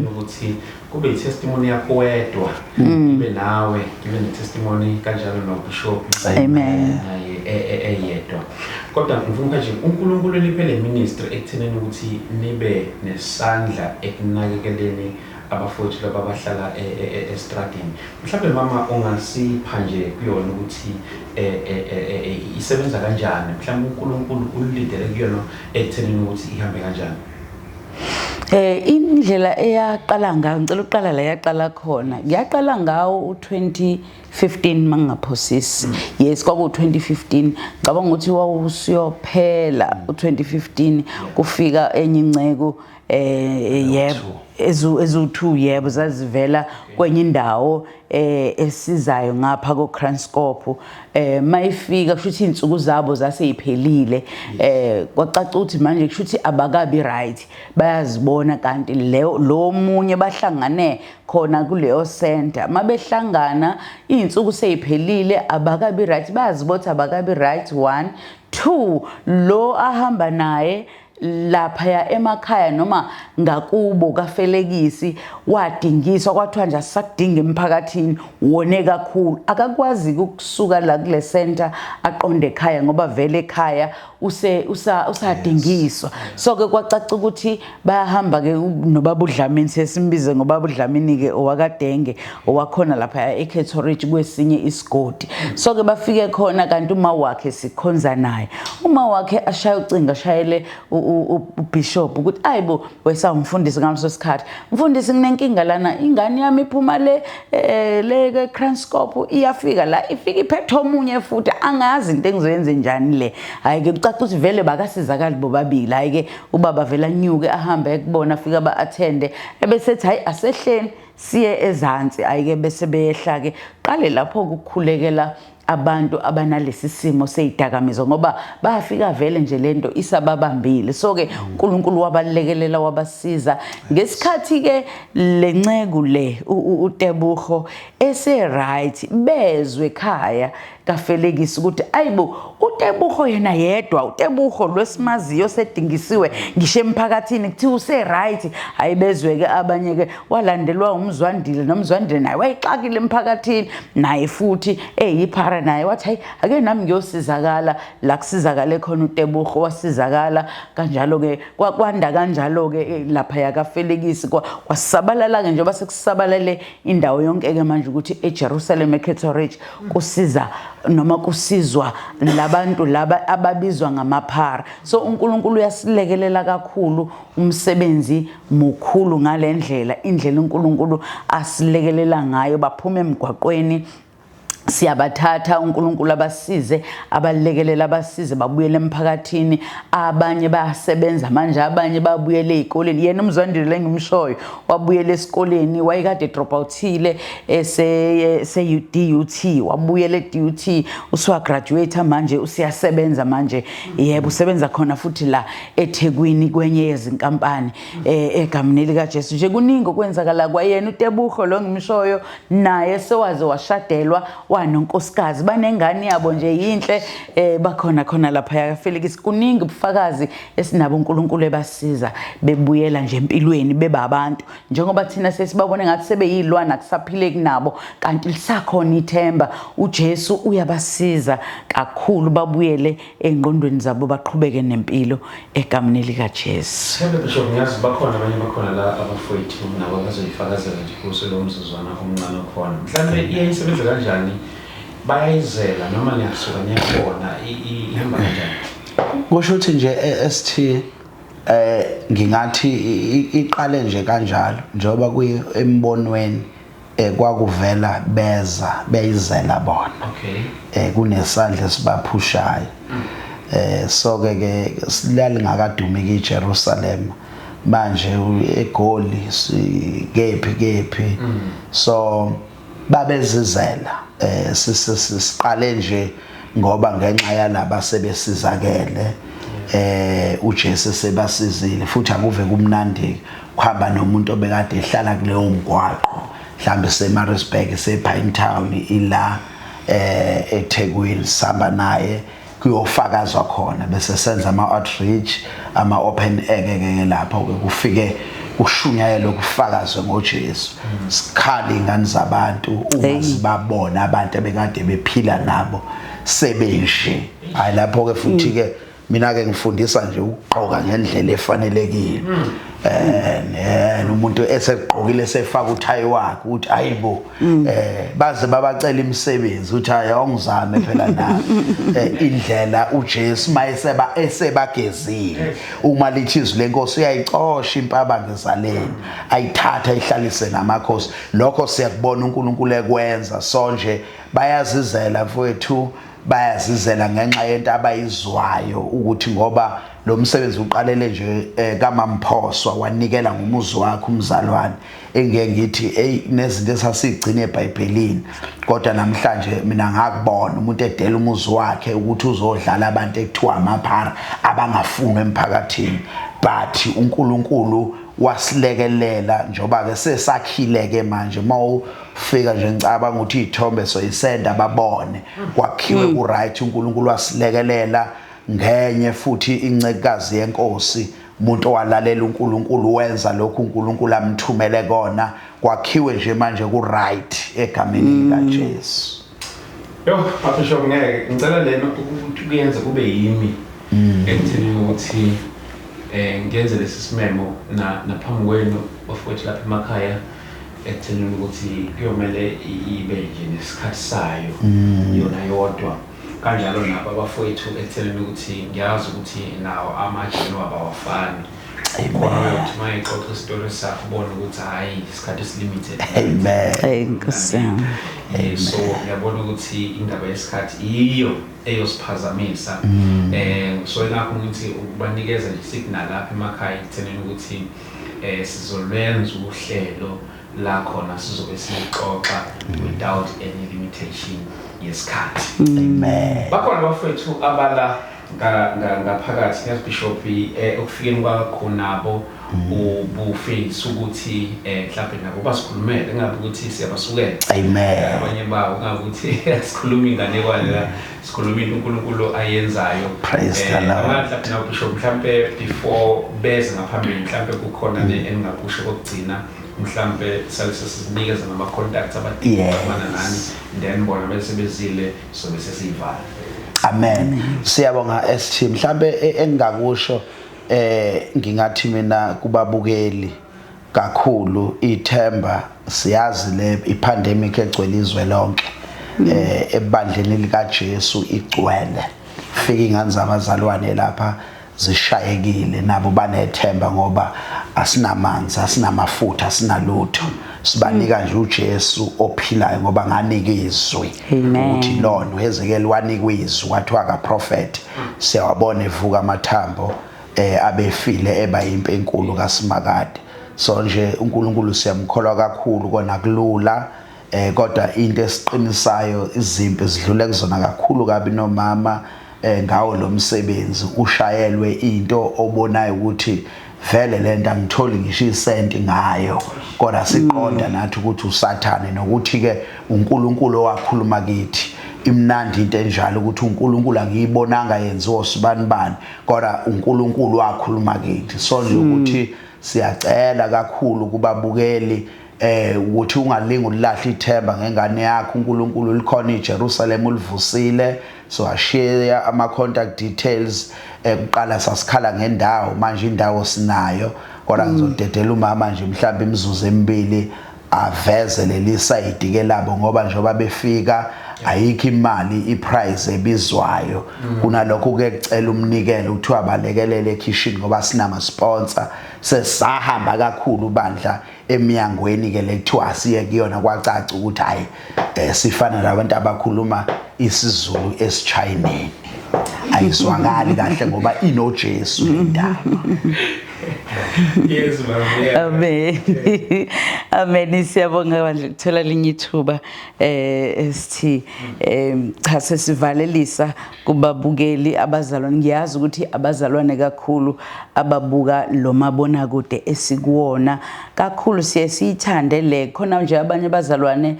ukuthi kube i-testimony yakho wedwa ibe nawe ibe ne-testimony kanjalo no-bishop amen eyedwa kodwa ngifuna nje uNkulunkulu liphele ministry ekutheneni ukuthi nibe nesandla ekunakekeleni abafowethu laba abahlala estradini. Mhlawumbe mama ungasipha nje kuyona ukuthi isebenza kanjani, mhlawumbe uNkulunkulu ulindele kuyona ekuthenini ukuthi ihambe kanjani. Indlela eyaqala ngayo ngicela uqala la yaqala khona ngiyaqala ngawo u2015 mangaphosisi yes kwaku 2015 ngicabanga ukuthi wawusiyophela u2015 kufika enye inceko yebo ezu2 yebo zazivela kwenye indawo esizayo ngapha ko Kranscope mayifika kushuthi insuku zabo zaseyiphelile kwacaca ukuthi manje kushuthi abakabi right bayazibona kanti lo munye bahlangane khona kuleyo center mabehlangana insuku seyiphelile abakabi right bayazibotha abakabi right 1 2 lo ahamba naye lapha emakhaya noma ngakubo kaFelekisi wadingiswa kwathiwa nje asakudinga emphakathini wone kakhulu akakwazi ukusuka la kule center aqonde ekhaya ngoba vele ekhaya usadingiswa so ke kwacaca ukuthi bayahamba ke nobaba uDlamini sesimbize ngobaba uDlamini ke owakadenge owakhona lapha eKethoridge kwesinye isigodi so ke bafike khona kanti uma wakhe sikhonza naye uma wakhe ashaya ucinga ashayele uBishop ukuthi ayibo wesa umfundisi ngaleso sikhathi mfundisi nginenkinga lana ingane yami iphuma le Kranscope iyafika la ifika iphethe omunye futhi angazi into engizoyenza njani le hayi ke ucaca ukuthi vele bakasizakala bobabili hayi ke ubaba vela nyuke ahambe ekubona afika ba-attende ebesethi hayi asehleni siye ezantsi hayi ke bese beyehla ke qale lapho ukukhulekela abantu abanalesi simo seyidakamizo ngoba bafika vele nje lento isababambile so ke uNkulunkulu wabalekelela wabasiza ngesikhathi ke lencegu le uTebuho ese right bezwe ekhaya kaFelekisi ukuthi ayibo uTebuho yena yedwa uTebuho lwesimaziyo sedingisiwe ngisho emphakathini kuthi use right ayibezwe ke abanye ke walandelwa umzwandile nomzwandile naye wayixakile emphakathini naye futhi eyiphara naye wathi hayi ake nami ngiyosizakala la kusizakale khona uTebuho wasizakala kanjalo ke kwakwanda kanjalo ke lapha yakaFelekisi kwasisabalala ke njengoba sekusabalale indawo yonke ke manje ukuthi eJerusalem eKethoridge kusiza noma kusizwa labantu laba ababizwa ngamaphara so uNkulunkulu uyasilekelela kakhulu umsebenzi mukhulu ngalendlela indlela uNkulunkulu asilekelela ngayo baphume emgwaqweni siyabathatha uNkulunkulu abasize abalekelela abasize babuyele emphakathini abanye bayasebenza manje abanye babuyele ezikoleni yena umzwandile engimshoyo wabuyele esikoleni wayekade drop outile ese DUT wabuyele DUT uswa graduate manje usiyasebenza manje yebo usebenza khona futhi la eThekwini kwenye yezinkampani egameni lika Jesu nje kuningi okwenzakala kwayena uTebuho lo ngimshoyo naye sewaze washadelwa wanonkosikazi banengane yabo nje yinhle bakhona khona lapha yaFelix kuningi ubufakazi esinabo uNkulunkulu ebasiza bebuyela nje empilweni bebabantu njengoba thina sesibabone ngathi sebeyilwana kusaphile kunabo kanti lisakhona ithemba uJesu uyabasiza kakhulu babuyele engqondweni zabo baqhubeke nempilo egameni lika Jesu. Sebe bisho ngiyazi bakhona abanye bakhona la abafowethu nabo bazoyifakazela nje kuso lo mzuzwana omncane khona mhlawumbe iyayisebenza kanjani bayayizela noma niyasuka niyabona ihamba kanjani kusho ukuthi nje ST ngingathi iqale nje kanjalo njoba kuyembonweni kwakuvela beza beyizela bona okay kunesandla sibaphushayo so ke silali ngakadumiki eJerusalem manje eGoli kephi so babezizela sisiqale nje ngoba ngenxa yalaba sebesizakele uJesu sebasizile futhi akuve kumnandi kuhamba nomuntu obekade ehlala kuleyo mgwaqo mhlambe seMaritzburg sePinetown ila eThekwini samba naye kuyofakazwa khona bese senza ama-outreach ama-open air lapho kufike kushunyayela ukufakazwa ngoJesu sikhali ingane zabantu uma sibabona abantu abekade bephila nabo sebenje hayi lapho ke futhi ke mina ke ngifundisa nje ukugqoka ngendlela efanelekile umuntu esegqokile sefaka uthayi wakhe uthi ayibo baze babacela imisebenzi uthi hayi awungizame phela na indlela uJesu mayeseba esebagezile uma lithi izwi lenkosi uyayicosha impaba ngezaleni ayithatha ihlalise namakhosi lokho siyakubona uNkulunkulu ekwenza sonje bayazizela mfowethu bayazizela ngenxa yento abayizwayo ukuthi ngoba lo msebenzi uqalele nje kaMamphoswa wanikela ngomuzi wakhe umzalwane engeke ngithi hey nezinto esasigcina eBhayibhelini kodwa namhlanje mina ngakubona umuntu edela umuzi wakhe ukuthi uzodlala abantu ekuthiwa amaphara abangafunwa emphakathini but uNkulunkulu wasilekelela njoba ke sesakhileke manje mawufika nje ngicabanga ukuthi izithombe soyisenda babone kwakhiwe ku right uNkulunkulu wasilekelela ngenye futhi incekazi yenkosi umuntu owalalela uNkulunkulu wenza lokhu uNkulunkulu amthumele kona kwakhiwe nje manje ku right egameni likaJesu. Bishop ngeke ngicela lena ukuthi kuyenze kube yimi ekuthini ukuthi ngenze lesi simemo naphambi kwenu bafowethu lapha emakhaya ekuthini ukuthi kuyomele ibe nje nesikhathi sayo yona yodwa kanjalo nabo abafowethu ekuthini ukuthi ngiyazi ukuthi nawo amajini wabawafani amen mayixoxa isitori sakho ubone ukuthi hayi isikhathi esilimited amen Nkosi so ngiyabona ukuthi indaba yesikhathi iyo eyosiphazamisa so ngakho ngithi ukubanikeza nje signal lapha emakhaya ekutheni ukuthi sizolwenza uhlelo la khona sizobe sixoxa without any limitation yesikhathi amen bakhona abafowethu abala ngaphakathi ngeBishop okufikeni kwakho nabo ubufisa ukuthi mhlawumbe nabo basikhulumele ngabe ukuthi siyabasukela amen abanye bawo ngabe ukuthi asikhuluma ingane kwala sikhuluma uNkulunkulu ayenzayo praise the Lord mhlawumbe nawo Bishop mhlawumbe before beze ngaphambili mhlawumbe kukhona engingakusho kokugcina mhlawumbe salise sinikeza nama contacts abadingana nani then bona bese bezile so bese siyivala. Amen. Siyabonga ST mhlambe engingakusho ngingathi mina kubabukeli kakhulu ithemba siyazi le ipandemic egcwele izwe lonke ebandleni likaJesu igcwele fika ingane zabazalwane lapha zishayekile nabo banethemba ngoba asinamanzi asinamafutha asinalutho sibanika nje uJesu ophilayo ngoba nganika izwi ukuthi lona uHezekiel wanika izwi wathiwa ka prophet siyawabona evuka amathambo abefile eba impi enkulu kaSimakade so nje uNkulunkulu siyamkholwa kakhulu kona kulula kodwa into esiqinisayo izimpi zidlule kuzona kakhulu kabi nomama ngawo lo msebenzi ushayelwe into obonayo ukuthi vele lento angitholi ngisho isenti ngayo kodwa siqonda nathi ukuthi uSathane nokuthi ke uNkulunkulu owakhuluma kithi imnandi into enjalo ukuthi uNkulunkulu angiyibonanga yenziwa sibani bani kodwa uNkulunkulu wakhuluma kithi so nje ukuthi siyacela kakhulu kubabukeli ukuthi ungalingi ulahla ithemba ngengane yakho uNkulunkulu likhona iJerusalem ulivusile so ashare ama contact details kuqala sasikhala ngendawo manje indawo sinayo kodwa ngizodedela umama nje mhlawumbe imizuzu emibili aveze leli side ke labo ngoba njengoba befika ayikho imali iprice ebizwayo kunalokho ke kucela umnikelo ukuthi wabalekelele ekitchen ngoba sinama sponsor sesahamba kakhulu bandla emiyangweni ke lekuthiwa siye kuyona kwacaca ukuthi hayi sifana nabantu abakhuluma isiZulu esichineni ayizwakali kahle ngoba inoJesu indaba. Yes mama. Amen. Amen siyabonga bandla ukuthola linye ithuba ST cha sesivalelisa kubabukeli abazalwane ngiyazi ukuthi abazalwane kakhulu ababuka lo mabona kude esikuwona kakhulu siyithande le khona nje abanye abazalwane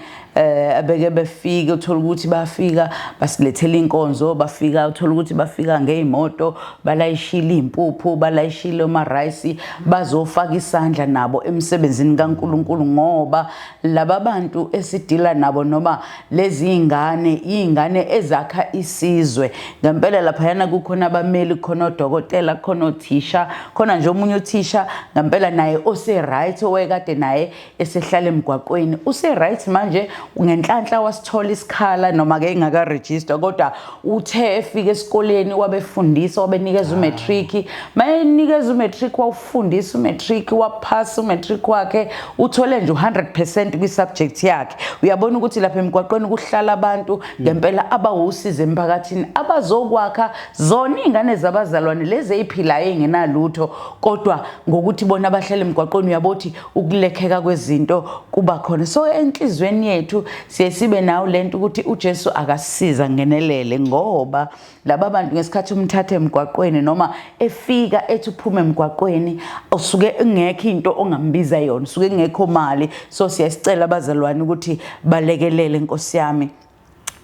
abeke befika uthola ukuthi bafika basilethela inkonzo bafika uthola ukuthi bafika ngeimoto balayishila impuphu balayishila oma rice bazofaka isandla nabo emsebenzini kaNkuluNkulu ngoba laba bantu esidila nabo noma lezi ingane ezakha isizwe ngempela lapha yana kukhona abameli khona odokotela khona othisha khona nje omunye uthisha ngempela naye ose right owekade naye esehlala emgwaqweni use right manje ngenhlanhla wasithola isikhala noma ke ingaka register kodwa uthe efika esikoleni wabefundisa wabenikeza umatric mayenikeza umatric wawufundisa umatric wapass umatric wakhe uthole nje 100% kwi-subject yakhe uyabona ukuthi lapha emgwaqweni kuhlala abantu ngempela abawusize emphakathini abazokwakha zona ingane zabazalwane lezi eziphilayo engenalutho kodwa ngokuthi bona abahlala emgwaqweni uyabothi ukulekheka kwezinto kuba khona so enhlizweni yethu sibe nawo lento ukuthi uJesu akasiza ngenelele ngoba laba bantu ngesikhathi umthatha emgwaqweni noma efika ethi uphume emgwaqweni usuke engekho into ongambiza yona usuke engekho mali so siyasicela abazalwane ukuthi balekelele Nkosi yami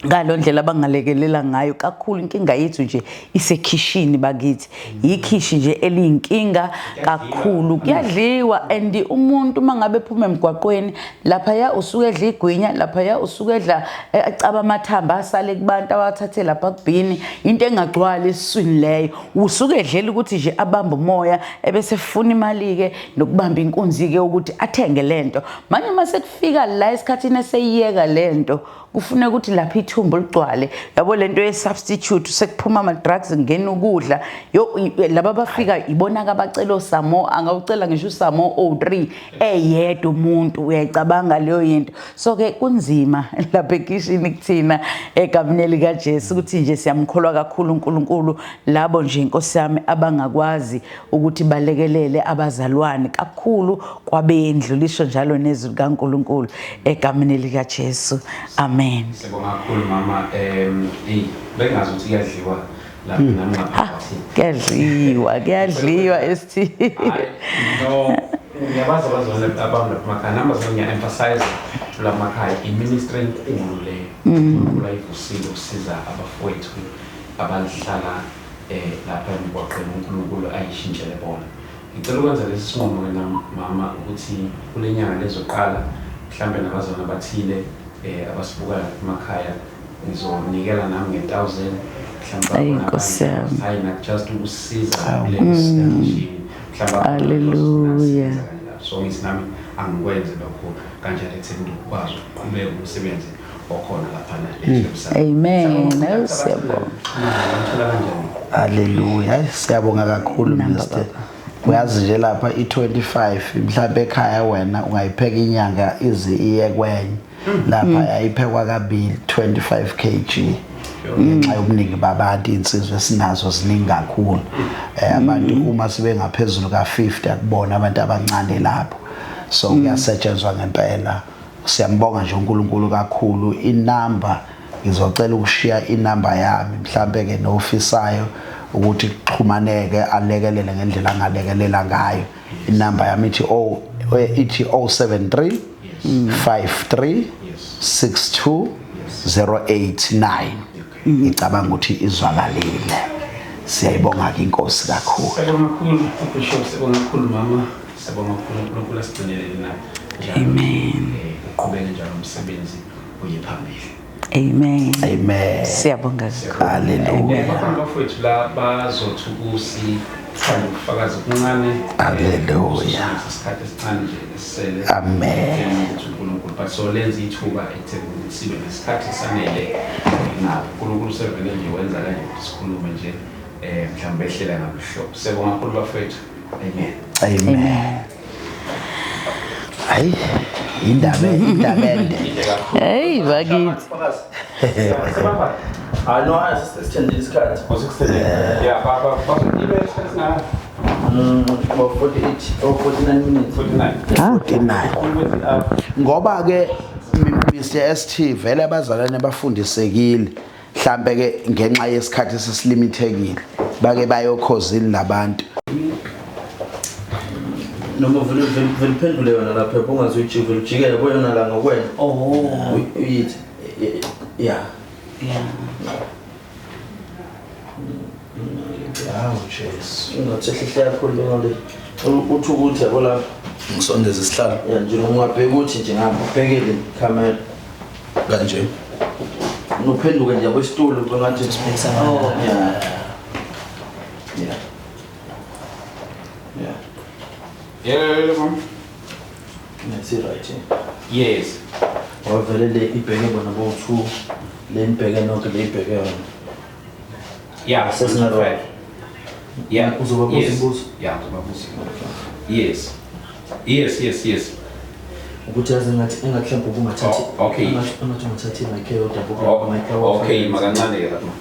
ngalo ndlela abangalekelela ngayo kakhulu inkinga yethu nje isekhishini bakithi ikhishi nje eliyinkinga kakhulu kuyadliwa and umuntu mangabe ephuma emgwaqweni lapha ya usuke edla igwinya lapha ya usuke edla acaba amathamba asale kubantu awathathe lapha kubhini into engagcwala esiswini leyo usuke edlela ukuthi nje abamba umoya ebese efuna imali ke nokubamba inkunzi ke ukuthi athenge lento manje mase kufika la esikhathini eseyiyeka lento kufuneka ukuthi lapha ithumbu ligcwale yabo lento ye-substitute sekuphuma ama-drugs ngena ukudla laba bafika ibona abacela osamo angawucela ngisho usamo O3 eyedwa umuntu uyayicabanga leyo yinto so ke kunzima lapha ekishini kuthina egameni likaJesu ukuthi nje siyamkholwa kakhulu uNkulunkulu labo nje Nkosi yami abangakwazi ukuthi balekelele abazalwane kakhulu kwabendlu lisho njalo nezwi likaNkulunkulu egameni likaJesu amen. Sibonga kakhulu mama bengazi ukuthi kuyadliwa lapha nami ngaphakathi kuyadliwa ST no ngiyabaza abazalwane abantu lapha namba zonke emphasize lapha makhaya iministry enkulu le kula ivusile ukusiza abafowethu abahlala lapha emgwaqweni uNkulunkulu ayishintshele bona ngicela ukwenza lesi sinqumo ke mama ukuthi kulenyanga lezoqala mhlambe nabazalwane abathile abasibuka emakhaya ngizonikela nami nge1000 mhlawumbe hayi not just ukusiza kulesi mhlawumbe haleluya so ngithi nami angikwenze lokho kanjalo ekutheni ukwazi ukuqhubeka umsebenzi okhona lapha amen siyabonga haleluya siyabonga kakhulu Mr. Uyazi nje lapha i25 mhlawumbe ekhaya wena ungayipheka inyanga ize iye kwenye lapha yayiphekwa kabili 25 kg ngenxa yobuningi babantu insizwe sinazo ziningi kakhulu abantu uma sibe ngaphezulu ka50 akubona abantu abancane lapho so kuyasetshenzwa ngempela siyambonga nje uNkulunkulu kakhulu inamba ngizocela ukushiya inamba yami mhlambe ke nofisayo ukuthi kuxhumaneke alekelele ngendlela angalekelela ngayo inamba yami ithi 073 53 62 089 ngicabanga ukuthi izwakalile siyayibonga ke inkosi kakhulu sibonga kakhulu Bishop sibonga kakhulu mama sibonga kakhulu uNkulunkulu asigcinele nawe amen uqhubeke njalo umsebenzi uye phambili amen amen siyabonga haleluya abantu bafowethu la bazothi kusithanda ukufakaza okuncane haleluya isikhathi esincane nje esele amen uNkulunkulu but so lenza ithuba ekutheni sibe nesikhathi sanele nawo uNkulunkulu sevele nje wenza kanje sikhulume nje mhlawumbe ehlela ngabuhlobo sibonga kakhulu bafowethu amen amen hayi indaba ende hey bakithi no asisithandile isikhathi yeah baba ibe sesina 49 minutes 49 ngoba ke Mr ST vele abazalwane bafundisekile mhlambe ke ngenxa yesikhathi sesilimitekile bake bayokhozini labantu noma vele phendule yona lapha ungazoyijika ujikele boyona la ngokwena uyithi yeah hawu Jesu Ungathehle yakho le uthi ukuthi yabo la ngisondeza isihlalo ya nje ungabheka ukuthi nje ngapha ubhekele camera kanje nophenduke nje yabo isitulo ngathi Oh, yeah. Yeah, mom. That's it right here. Yes. Wavele le ibheke bona bo2 le ibheke nonke le ibheke yona. Yeah, Sesingaro. Yeah. Uzobabuza Yes. imibuzo. Yeah, uzobabuza. Yes. Yes. Ukuthi yazi ngathi engahlamba ukungathathi. Okay. Angathi ungathathi mic yodwa ngoba mic yodwa. Okay, makancane ke lapha.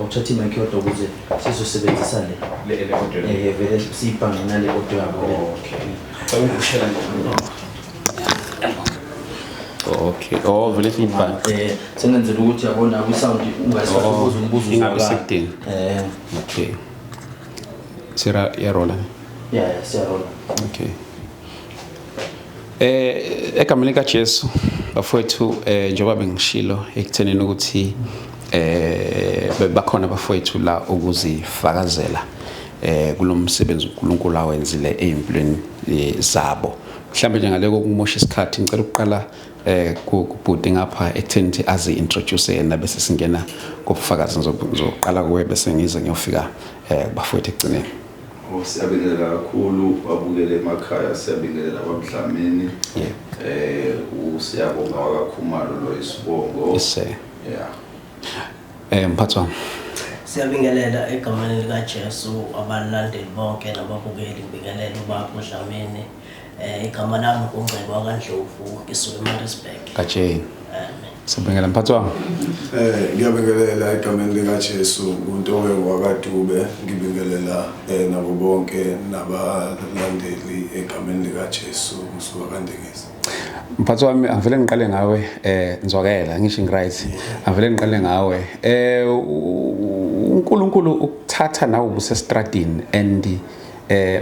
Uthatha imic yodwa ukuze sizosebenzisa le. Le audio. Vele siyibhange nale audio yabo le. Okay. Ngikushela Okay. Oh, vele feedback. Sengenzela ukuthi yabona kwi-sound ungayisathi ubuza umbuzo ingabe sekudini. Okay. Sira yarola. Yeah, siyarola. Okay. Egameni kaJesu bafowethu njengoba bengishilo ekuthenini ukuthi bakhona bafowethu la ukuzifakazela kulomsebenzi uNkulunkulu awenzile ezimpilweni zabo. Mhlambe njengale kokumosha isikhathi ngicela ukuqala kubhuti ngapha ekutheni azi introduce yena bese singena kubufakazi ngizoqala kuwe bese ngize ngiyofika bafowethu ekugcineni. Siyabingelela kakhulu abukele emakhaya siyabingelela abamhlameni usiyabonga wakakhumalo lo isibongo Yes. yeah Mphathi wami Siyabingelela egameni likaJesu abalandeli bonke nababukeli ngibingelela ubaba uDlamini igama lami uNgcebo kaNdlovu ngisuka eMaritzburg. kaJane. Sibingelela mphathi wami. Ngiyabingelela egameni likaJesu uNtowe wakwaDube ngibingelela nabo bonke nabalandeli egameni likaJesu ngisuka kaNdengezi. Mphathi wami angivele ngiqale ngawe ngizwakela ngisho ngiright angivele ngiqale ngawe uNkulunkulu ukuthatha nawe ubusestradini and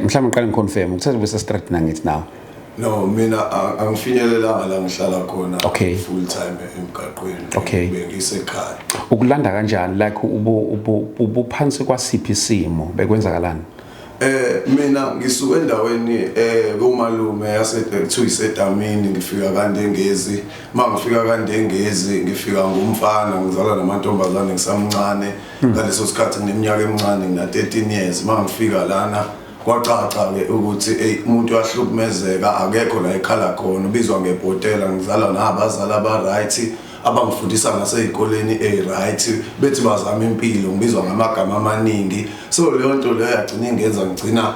mhlawumbe ngiqale ngiconfirm ukuthatha ubusestradini angithi nawe. No, mina angifinyelelanga la ngihlala khona Okay. full time emgaqweni. Okay. Bengisekhaya. Ukulanda kanjani like ubuphansi kwasiphi isimo bekwenzakalani? Mina ngisuka endaweni komalume yasekuthiwa isedamini ngifika kaNdengezi mangifika kaNdengezi ngifika ngumfana ngizalwa namantombazane ngisamncane ngaleso sikhathi ngineminyaka emincane ngina 13 years mangifika lana kwacaca ke ukuthi umuntu wahlukumezeka akekho la ekhala khona ubizwa ngebhotela ngizalwa nabazali aba-right abangifundisa ngasezikoleni right bethi bazama impilo ngibizwa ngamagama amaningi so leyo nto leyo yagcina ingenza ngigcina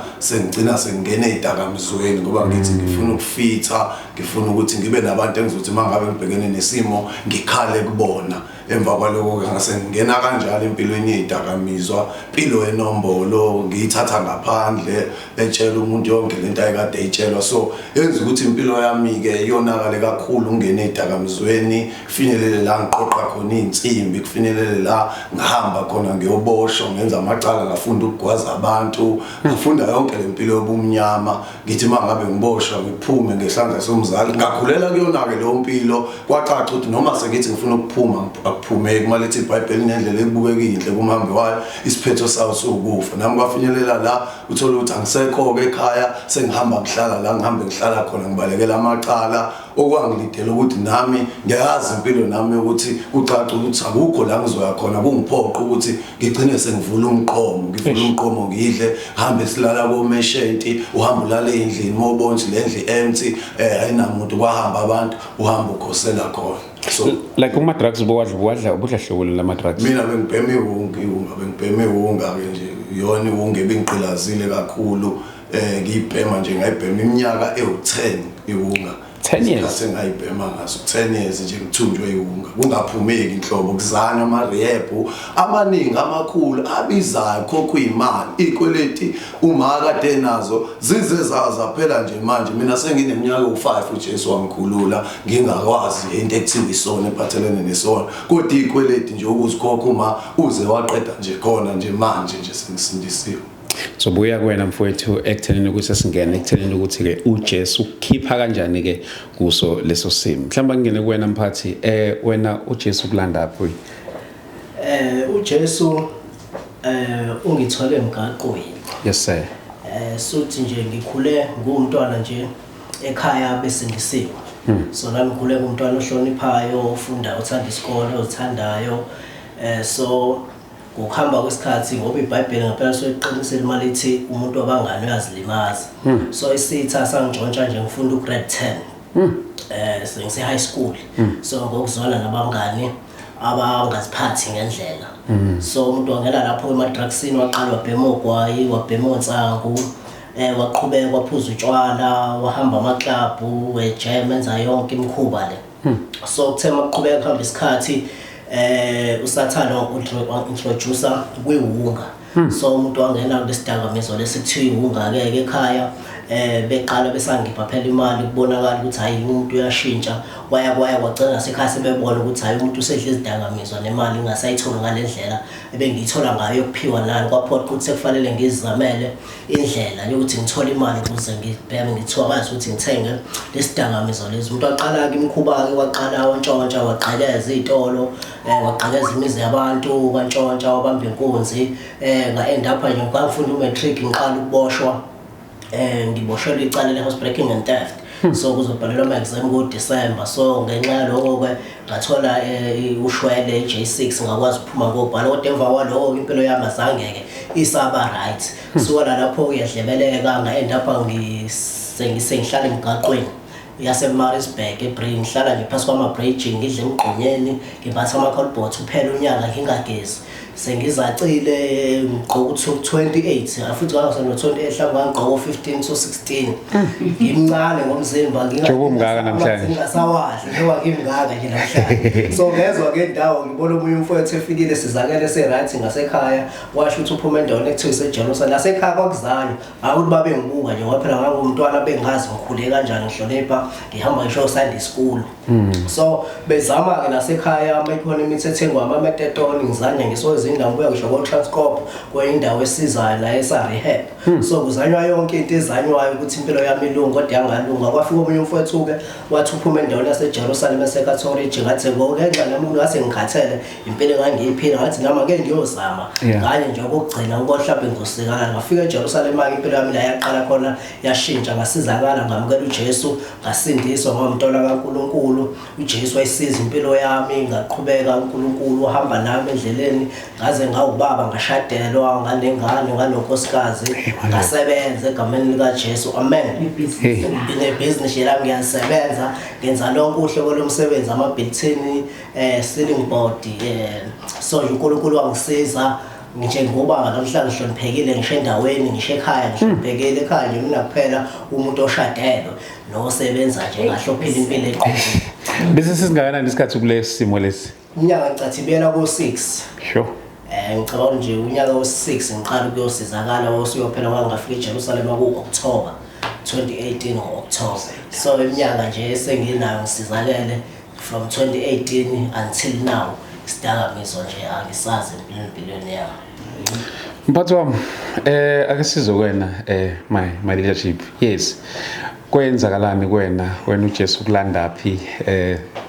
sengingena ezidakamizweni ngoba ngithi ngifuna ukufitha ngifuna ukuthi ngibe nabantu engizothi mangabe ngibhekene nesimo ngikhale kubona emva kwaloko ngase ngena kanjalo empilweni yezidakamizwa impilo enombolo ngiyithatha ngaphandle etshela umuntu yonke lento ayikade etshelwa so yenza ukuthi impilo yami ke iyonakale kakhulu ngene ezidakamizweni finyelele la ngiqoqa khona izinsimbi kufinyelele la ngihamba khona ngiyoboshwa ngenza amacala ngafunda ukugwaza abantu ngafunda yonke lempilo yobumnyama ngithi mangabe ngiboshwa ngiphume ngesandla somzali ngakhulela kuyona ke leyo mpilo kwacaca ukuthi noma sengithi ngifuna ukuphuma akuphumeki malithi iBhayibheli nendlela ebukekile kumhambi wayo isiphetho sawo sokufa nami kwafinyelela la uthola ukuthi angisekho ke ekhaya sengihamba ngihlala la ngihambe ngihlala khona ngibalekela amacala okwangilidela ukuthi nami ngiyazi impilo nami ukuthi kucaca ukuthi akukho la ngizoya khona kungiphoqa ukuthi ngigcine sengivula umqomo ngidle hambe silala komeshenti uhamba ulala endlini mawubona le ndlu empty ayinamuntu kwahamba abantu uhamba ukhosela khona so like uma drugs wadla ubudlahlewule lama drugs. mina bengibhema ihunga ke nje yona ihunga ebengigqilazile kakhulu ngiyibhema nje ngayibhema iminyaka ewu10 ihunga 10 years sengayibhema ngaso 10 years nje ngithunjwe ihunga kungaphumeki inhlobo kuzana ama-rehab amaningi amakhulu abizayo khokho imali ikweleti uma kade nazo zize zaphela nje manje mina sengineminyaka u5 uJesu wangikhulula ngingakwazi into ekuthiwa isona ephathelene nesona kodwa ikweleti nje ukuzikhokha uma uze waqeda nje khona nje manje nje sengisindisiwe. So buya kuwena mfowethu ekuthenini ukuthi singene ekuthenini ukuthi ke uJesu ukukhipha kanjani ke kuso leso simo. Mhlawumbe ngene kuwena mphathi wena uJesu kulanda aphi? uJesu ungithole emgaqweni. Yes sir. Suthi nje ngikhule ngumntwana nje ekhaya besindisiwe. So nami ngikhule ngumntwana ohloniphayo, ofunda uthanda isikole, ozithandayo. So ukuhamba kwesikhathi ngoba iBhayibheli ngempela soyiqinisela imali ethi umuntu wabangani uyazilimaza. So isitha sangintshontsha nje ngifunda ugrade 10. Sengise high school. So ngokuzwana nabangani abangaziphathi ngendlela. So umuntu wangena lapho emadrugsini waqala wabhema ogwayi, wabhema onsangu, waqhubeka waphuza utshwala, wahamba amaclub, wejam enza yonke imikhuba le. So kuthe maqhubeka kuhamba isikhathi usathana introducer kwiwunga. So umuntu wangena kulesidakamizwa lesithiwa iwunga ke ekhaya beqala besangipha phela imali kubonakala ukuthi hayi umuntu uyashintsha waya kwagcina nasekhaya sebebona ukuthi hayi umuntu usedle izidakamizwa nemali ngasayithola ngalendlela ebengiyithola ngayo ukuphiwa nani kwaphela ukuthi sekufanele ngizizamele indlela yokuthi ngithole imali ukuze ngibheke ngithwabaza ukuthi ngithenge lesidakamizwa lezi. Umuntu aqala ke imikhuba ke waqala wantshontsha waqhakeza izitolo waqhakeza imizi yabantu wantshontsha wabamba inkunzi nga-end up nje ngifunda umatric ngiqala ukuboshwa ngiboshelwe icala le-housebreaking and theft. So kuzobhalelwa ama-exam ku-December. So ngenxa yaloko-ke ngathola ushwele J6 ngakwazi ukuphuma ngobhala kodwa emva kwaloko impilo yami azange-ke isaba right. Suka lapho yadlebeleka nga-end up sengihlala emgaqweni yaseMaritzburg eBrain, ngihlala nje phasi kwama-bridge ngidle emgqonyeni ngiphatha ama-colbot uphela unyaka ngingagezi. Sengizacile ngigqoka 28 futhi ngaseno 28 hlanga ngigqoka 15 to 16 ngimncane ngomzimba ngingaka namhlanje ngingasawadli njengoba ngimngaka nje namhlanje. So ngezwe ke indawo ngibona umunye umfowethu efikile sizakele se-right ngasekhaya washo ukuthi uphuma endaweni ekuthiwa iseJerusalem. Nasekhaya kwakuzanywa akuthi babe ngibuka nje ngoba phela ngangumntwana bengazi ngikhule kanjani ngihlonipha ngihamba ngisho Sunday school. So bezama ke nasekhaya mayikhona imithi ethengwa ama-Methadone ngizanye ngisoze indawo kuya ngisho ko-Transcorp kweyindawo esizayo la esa-rehab. So kuzanywa yonke into ezanywayo ukuthi impilo yami ilunga kodwa yangalunga. Kwafika omunye umfowethu-ke wathi uphuma endaweni yaseJerusalem eseCatholic ngathi ngenxa nami ngase ngikhathele impilo engangiyiphila ngathi nami ake ngiyozama nganye nje okugcina ngohlapha inkosikazi. Ngafika eJerusalem-ke impilo yami la yaqala khona yashintsha ngasizakala ngamukela uJesu ngasindiswa ngomntwana kaNkulunkulu. uJesu wayisiza impilo yami ngaqhubeka uNkulunkulu wahamba nami endleleni ngaze ngawubaba ngashadelwa nganengane nganonkosikazi ngasebenza egameni likaJesu. Amen. Business yami ngiyasebenza ngenza lonke uhlelo lomsebenzi ama-bulletin ceiling board. So uNkulunkulu wangisiza ngisho ngoba namhlanje ngihloniphekile ngisho endaweni ngisho ekhaya ngihloniphekile ekhaya nje mina kuphela umuntu oshadelwe nosebenza nje ngahlophela impilo eqhubile. Bese singakanani isikhathi kulesi simo lesi? Unyaka ngicathibela ko-6. Sure. Ngicabanga nje unyaka wo-6 ngiqala ukuyosizakala wasuyophela ngangafika eJerusalem ku-October 2018 ngo-October. So iminyaka nje esenginayo ngisizakele from 2018 until now. Sidakamizwa nje angisazi empilweni yami. Mphathi wami ake sizokwena my leadership. Yes. Kwenzakalani wena uJesu kulanda phi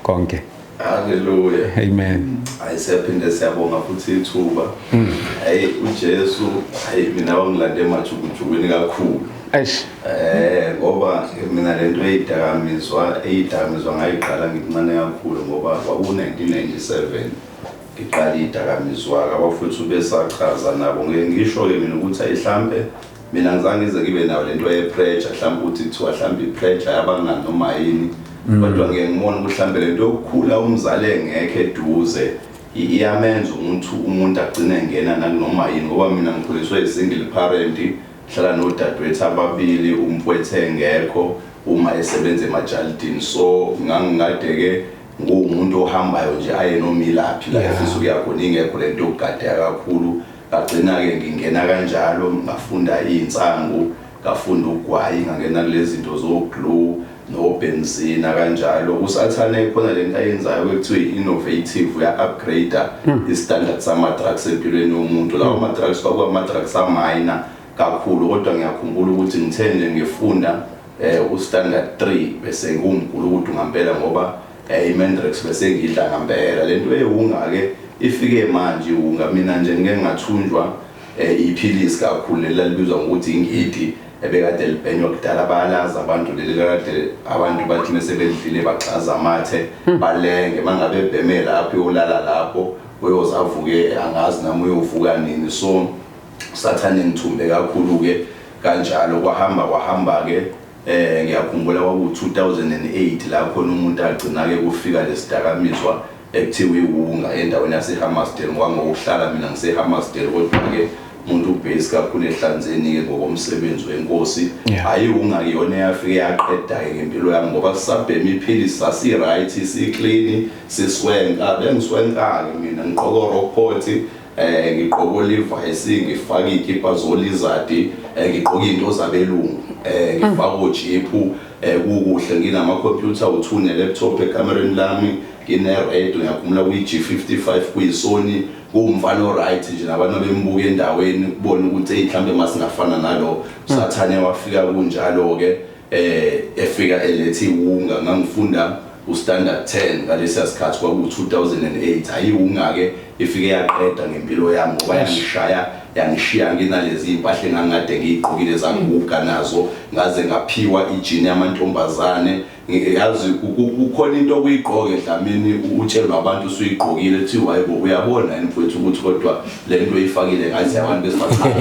konke? Hallelujah. Amen. Ayisephinde siyabonga futhi ithuba. Hayi uJesu hayi mina wangilande emajukujukwini kakhulu. Eish. Ngoba mina lento eyidakamizwa ngayiqala ngikuncane kakhulu ngoba kwaku-1997 ngiqala idakamizwa abafuthu besachaza nabo ngisho ke mina ukuthi ayihlambe mina ngizange ngize ngibe nayo lento ye-pressure mhlawumbe ukuthi kuthiwa mhlawumbe i-pressure yabangani noma yini kodwa ngeke ngibone ukuthi mhlawumbe lento yokukhula umzali engekho eduze iyamenza umuntu agcine engena nanoma yini ngoba mina ngikhuliswe i-single parent hlala nodadewethu ababili umfowethu engekho uma esebenza emajalidini. So ngangingade-ke ngumuntu ohambayo nje aye nomilaphi la efisa ukuya khona ingekho lento yokugadeka kakhulu. Ngagcina-ke ngingena kanjalo ngafunda iy'nsangu ngafunda ugwayi ngangena kulezi zinto zo-glue no-benzina kanjalo. Usathane khona lento ayenzayo ekuthiwa i-innovative uya-upgrade i-standard sama-drugs empilweni yomuntu. Lawo ama-drugs kwakuwama-drugs amayina kakhulu kodwa ngiyakhumbula ukuthi ngithe nje ngifunda u-standard 3 bese ngumkhulu ukuthi ngampela ngoba i-Mendrix bese ngidla ngampela lento ewunga-ke ifike manje unga mina nje ngeke ngathunjwa iphilisi kakhulu lelibizwa ngokuthi ingidi ebekade libhenywa kudala bayalaza abantu lelekade abantu bathi mesebedlile baxaza amathe balenge mangabe bhemela apho yolala lapho uyozavuke angazi nami uyovuka nini so sathane ngithumbe kakhulu ke kanjalo kwahamba ke ngiyakhumbula kwaku2008 la khona umuntu agcina ke kufika lesidakamizwa ekuthiwa iwunga endaweni yaseHammersdale ngokuhlala mina ngiseHammersdale kodwa ke umuntu ubase kakhulu ehlanzeni ke ngokomsebenzi wenkosi ayiwunga yona yafike yaqeda ke impilo yami ngoba sisabhema iphilisi sasi right si clean siswenka bengiswenka ke mina ngiqoka rockport ngiqoka Levi's ngifaka ikipa zolizadi ngiqoka into zabelungu ngifaka ojipu kukuhle nginama computer u2 ne laptop ekamereni lami ngine radio ngiyakhumula kuyi-G55 kuyi-Sony kumfana right nje nabantu bembuka endaweni kubona ukuthi mhlambe masingafana nalo sathane wafika kunjalo ke efika elethi iwunga ngangifunda uStandard 10 ngalesi sikhathi kwaku2008 ayiwunga ke ifike yaqeda ngempilo yami ngoba yangishiya nginalezi impahla engangade ngiyigqokile zanguga nazo ngaze ngaphiwa ijini yamantombazane ngiyazi kukhona into okuyigqoke dlamini utshelwa abantu usuyigqokile ethi hayibo uyabona yini mfowethu ukuthi kodwa le nto oyifakile ngathi abantu besifazane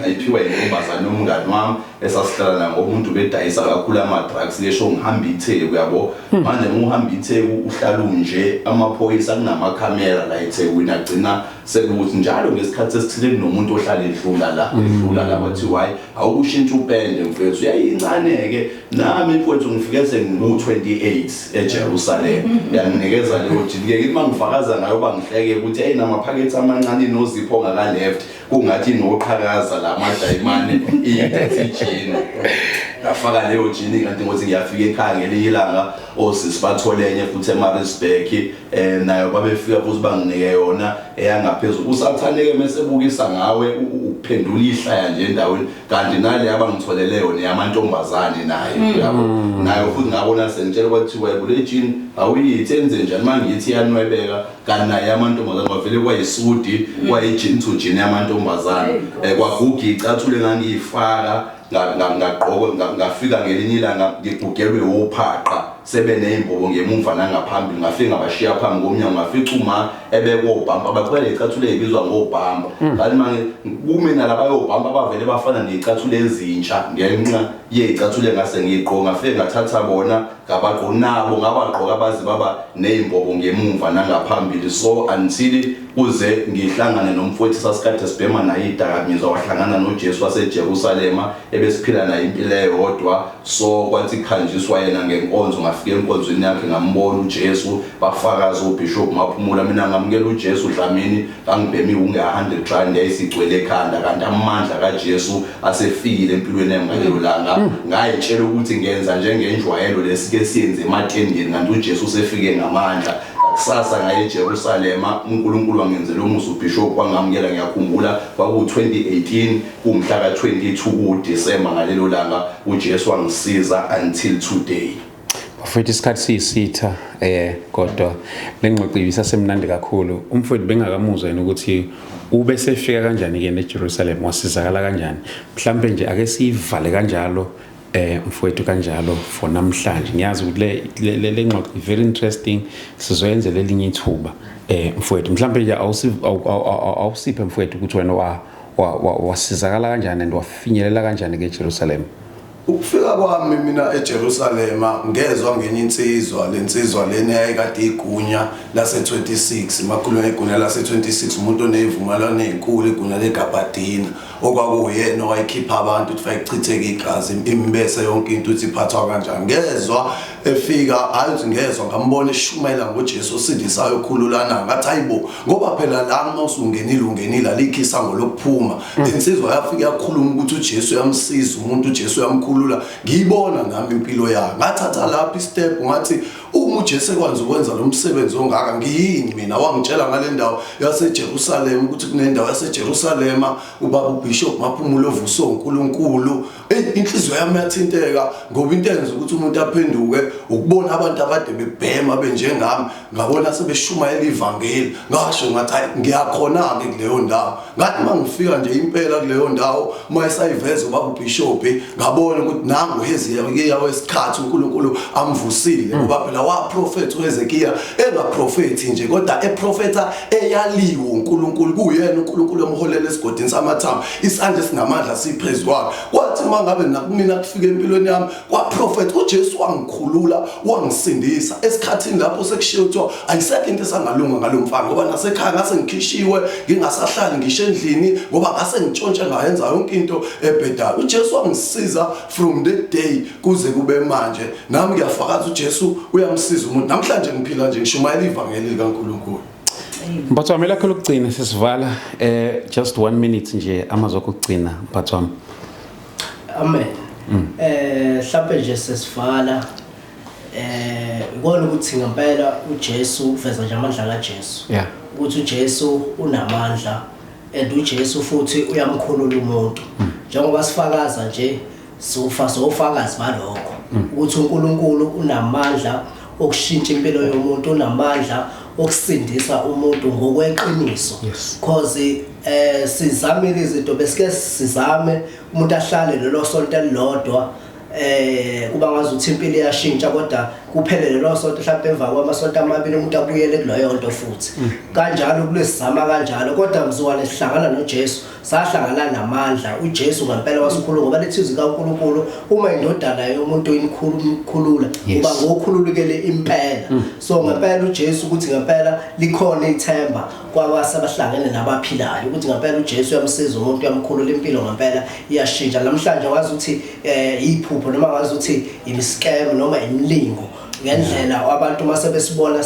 ayiphiwa intombazane umngani wami esasihlala ngomuntu bedayisa kakhulu ama-drugs lesho ngihamba iTheku uyabo manje ngihamba iTheku uhlala unje amaphoyisa kunamakhamera la eThekwini agcina sekuthi njalo ngesikhathi esithile kunomuntu ohlala edlula la bathi hayi awukushintsha upende mfowethu uyayincane ke nami mfowethu ngifike sengu28 eJerusalem yanginikeza leyo jini ke mangifakaza ngayo bangihleke ukuthi hey namaphakethe amancane nozipho ongaka left kungathi noqhakaza la madayimane iyithijini ngafaka leyo jini kanti ngothi ngiyafika ekhaya ngelinye ilanga osisi batholenye futhi eMaritzburg nayo babefika futhi banginike yona eyangaphezulu usathaneke mesebukisa ngawe uphendula ihlaya nje endaweni kanti nale abangitholele yona yamantombazane nayo futhi ngabona sengitshela ukuthi wena le jini awuyithi enze njani mangithi yanwebeka kanti naye yamantombazane bavele kwayisudi kwayijini to jini yamantombazane kwaguga icathule ngangiyifaka ngaqoka ngafika ngelinye ilanga ngigugelwe ophaqa sebe nezimbobo ngemuva nangaphambili ngafika ngabashiya phambi komnyango ngafica uma ebekobhamba abakhwele icathule ebizwa ngobhamba kanti manje kumina labayobhamba abavele bafana nezicathule ezintsha ngenxa yezicathule ngase ngiqoka ngafika ngathatha bona ngabaqonabo ngabaqoka abazi baba nezimbobo ngemuva nangaphambili so until kuze ngihlangane nomfowethu sasikade sibhema naye idakamizwa wahlangana noJesu waseJerusalema ebesiphila naye impilo eyodwa so kwathi khanjiswa yena ngenkonzo ngafika enkonzweni yakhe ngambona uJesu bafakaza uBishop Maphumula mina ngamukela uJesu Dlamini ngangibhemi unge100 rand esigcwele ekhanda kanti amandla kaJesu asefikile empilweni yami ngalelo langa ngayitshela ukuthi ngenza njengenjwayelo lesike siyenze ematendeni kanti uJesu usefike ngamandla kusasa ngaye eJerusalema uNkulunkulu wangenzela umusa uBishop wangamukela ngiyakhumbula kwaku2018 kumhla ka22 kuDisemba ngalelo langa uJesu wangisiza until today Mfowethu isikhathi siyisitha kodwa lengxoxo ibisasemnandi kakhulu umfowethu bengakamuzwa yena ukuthi ube sefika kanjani ke eJerusalem wasizakala kanjani mhlambe nje ake sivale kanjalo mfowethu kanjalo for namhlanje ngiyazi ukuthi le ngxoxo very interesting sizoyenza lelinye ithuba mfowethu mhlambe nje awusiphe mfowethu ukuthi wena wasizakala kanjani and wafinyelela kanjani ke eJerusalem ukufika kwami mina eJerusalema ngezwe ngenye insizwa lensizwa leni ayikade igunya lase26 makhuluma igunya lase26 umuntu onevumelano ezinkulu igunya leGabadina okwakuyena owayikhipha abantu ukuthi fayichitheke igazi imbese yonke into uthi iphathwa kanjani ngezwa efika ayithi ngezwa ngambona eshumayela ngoJesu osindisayo okhululana ngathi hayibo ngoba phela la mawusungenile alikhisa ngolokuphuma insizwa yafika yakhuluma ukuthi uJesu yamsiza umuntu uJesu yamkhulula ngiyibona nami impilo yakhe ngathatha lapha istep ngathi uma uJesu ekwazi ukwenza lo msebenzi ongaka ngiyini mina wangitshela ngale ndawo yaseJerusalem ukuthi kunendawo yaseJerusalema ubaba uBishop Maphumulo ovuso uNkulunkulu inhliziyo yami yathinteka ngoba into enza ukuthi umuntu aphenduke ukubona abantu abade bebhema benjengami ngabona sebeshumayela ivangeli ngasho ngathi hayi ngiyakhona ke kuleyo ndawo ngathi mangifika nje impela kuleyo ndawo mayisayiveza ubaba uBishop ngabona ukuthi nangu Hezekiya wesikhathi uNkulunkulu amvusile ngoba phela wa prophet uHezekiya engaprofethi nje kodwa eprofeta eyaliwe uNkulunkulu kuyena uNkulunkulu emholela esigodini samathambo isandla sinamandla siphezulu kwathi mangabe nakumina kufika empilweni yami kwaprofet uJesu wangikhulula wangisindisa esikhathini lapho sekushiyo ukuthi ayisekho into esangalunga ngalomfana ngoba nasekhaya ngase ngikhishiwe ngingasahlali ngisho endlini ngoba ngase ngitshontshe ngayenza yonke into ebhedayo uJesu wangisiza from that day kuze kube manje nami ngiyafakaza uJesu uyamsiza umuntu namhlanje ngiphila nje ngishumayela ivangeli likaNkulunkulu. Mphathi wami lakho lokugcina sesivala just 1 minute nje amazwi okugcina mphathi wami. Amen. Mhlawumbe nje sesivala ikona ukuthi ngempela uJesu uveza nje amandla kaJesu. Yeah. Ukuthi uJesu unamandla and uJesu futhi uyamkhulula umuntu. Njengoba sifakaza nje sofakazi balokho ukuthi uNkulunkulu unamandla okushintsha impilo yomuntu unamandla okusindisa umuntu ngokweqiniso because sizamile izinto besike sizame umuntu ahlale lelo sonto elilodwa kuba ngazi ukuthi impilo iyashintsha kodwa kuphelele lo sonto mhlawumbe emva kwamasonto amabili umuntu abuyele kuleyo nto futhi kanjalo kulesizama kanjalo kodwa mzukwane sihlangana noJesu sahlangana namandla uJesu ngempela wasikhulula ngoba lethizwe kaNkulunkulu uma indodana yomuntu inikhulula kuba ngokhululekele impela so ngempela uJesu ukuthi ngempela likhona ithemba kwabasabahlangene nabaphilayo ukuthi ngempela uJesu uyamsiza umuntu uyamkhulula impilo ngempela iyashintsha namhlanje wazi ukuthi iphupho noma wazi ukuthi imscam noma imlingo ngendlela abantu mase besibona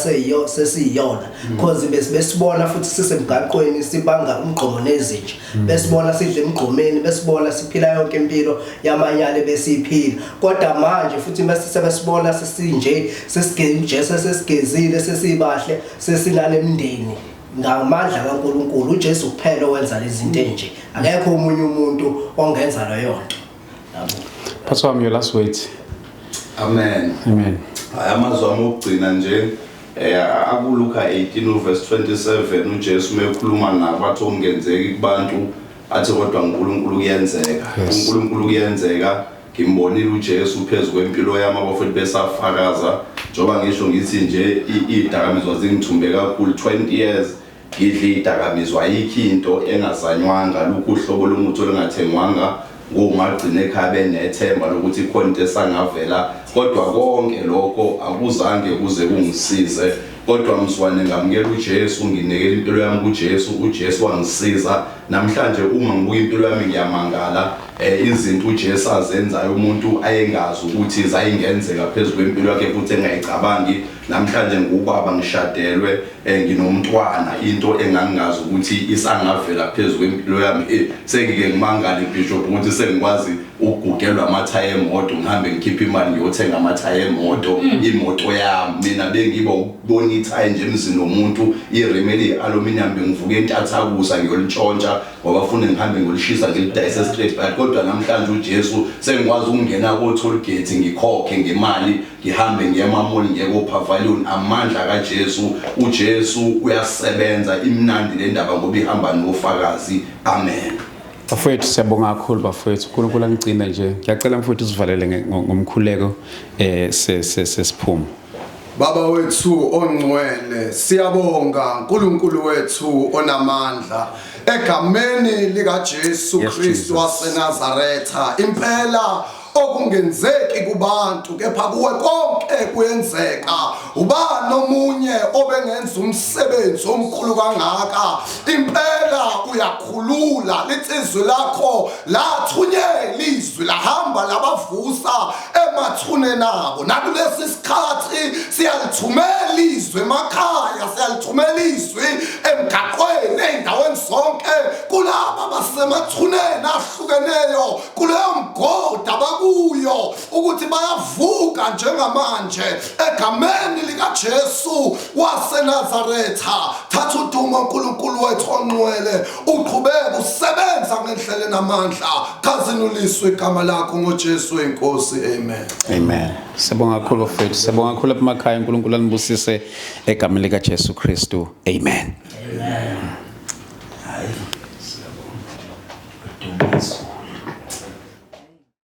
sesiyona because besibona futhi sisemgaqweni sibanga umgqomo nezinje besibona sidle emgqomeni besibona siphila yonke impilo yamanyale besiphila kodwa manje futhi bese besibona sesinje sesigezile sesibahle sesinale emndeni ngamandla kaNkulunkulu uJesu kuphela owenza lezi zinto enje akekho umunye umuntu ongenza leyo nto yabo. Mphathi wami, your last words. Amen. Amen. Amazwi ami okugcina nje akuLuka 18 verse 27 uJesu mekhuluma nabo athi ongenzeki kubantu athi kodwa uNkulunkulu kuyenzeka uNkulunkulu kuyenzeka ngimbonile uJesu phezulu kwempilo yami abafuthi besafakaza njoba ngisho ngithi nje idakamizwa zingithumbe kakhulu 20 years ngidli idakamizwa ayikho into engazanywanga lokhu uhlobo lomuntu olingathengwanga ngomagcina ekhaya benethemba lokuthi ikhona into esangavela kodwa konke lokho akuzange kuze kungisize kodwa mzwane ngamukela uJesu nginikela impilo yami kuJesu uJesu wangisiza namhlanje uma ngibuka impilo yami ngiyamangala izinto uJesu azenzayo umuntu ayengazi ukuthi zayingenzeka phezulu kwempilo yakhe futhi engayicabangi namhlanje ngubaba ngishadelwe nginomntwana into engangingazi ukuthi isangavela phezulu kwempilo yami sengike ngimangale Bishop ukuthi sengikwazi ukugugelwa amathaya emoto ngihambe ngikhipha imali ngiyothenga amathaya emoto imoto yami mina bengiba ukubona ithaya nje emzini womuntu iremeli aluminium bengivuke entathakusa ngiyolitshontsha ngoba bafuna ngihambe ngolishisa ngilidayise straight but kodwa namhlanje uJesu sengikwazi ukungena ko toll gate ngikhokhe ngemali ngihambe ngiyemamoli ngiyeko pavilion amandla kaJesu uJesu uyasebenza imnandi le ndaba ngoba ihamba nofakazi. Amen. Bafowethu siyabonga kakhulu bafowethu uNkulunkulu angigcina nje ngiyacela mfowethu sivalele ngomkhuleko sesiphumo. Baba wethu ongcwele siyabonga uNkulunkulu wethu onamandla egameni lika Jesu Kristu waseNazaretha impela okungenzeki kubantu kepha kuwe konke kuyenzeka ubani omunye obengenza umsebenzi omkhulu kangaka impela uyakhulula litsizwe lakho lathunyela izwi lahamba labavusa emathune nabo nakulesi sikhathi siyalithumela izwi emakhaya siyalithumela izwi emgaqweni endaweni zonke kulabo abasemathuneni ahlukeneyo kuleyo mgodi indoda bakuyo ukuthi bayavuka njengamanje egameni likaJesu waseNazaretha. Thatha udumo uNkulunkulu wethu onqwele, uqhubeke usebenza ngendlela namandla, kazinuliswe igama lakho ngoJesu inkosi. Amen. Amen. Sibonga kakhulu mfethu. Sibonga kakhulu emakhaya, uNkulunkulu anibusise egameni lika Jesu Kristu. Amen. Hayi. Siyabonga.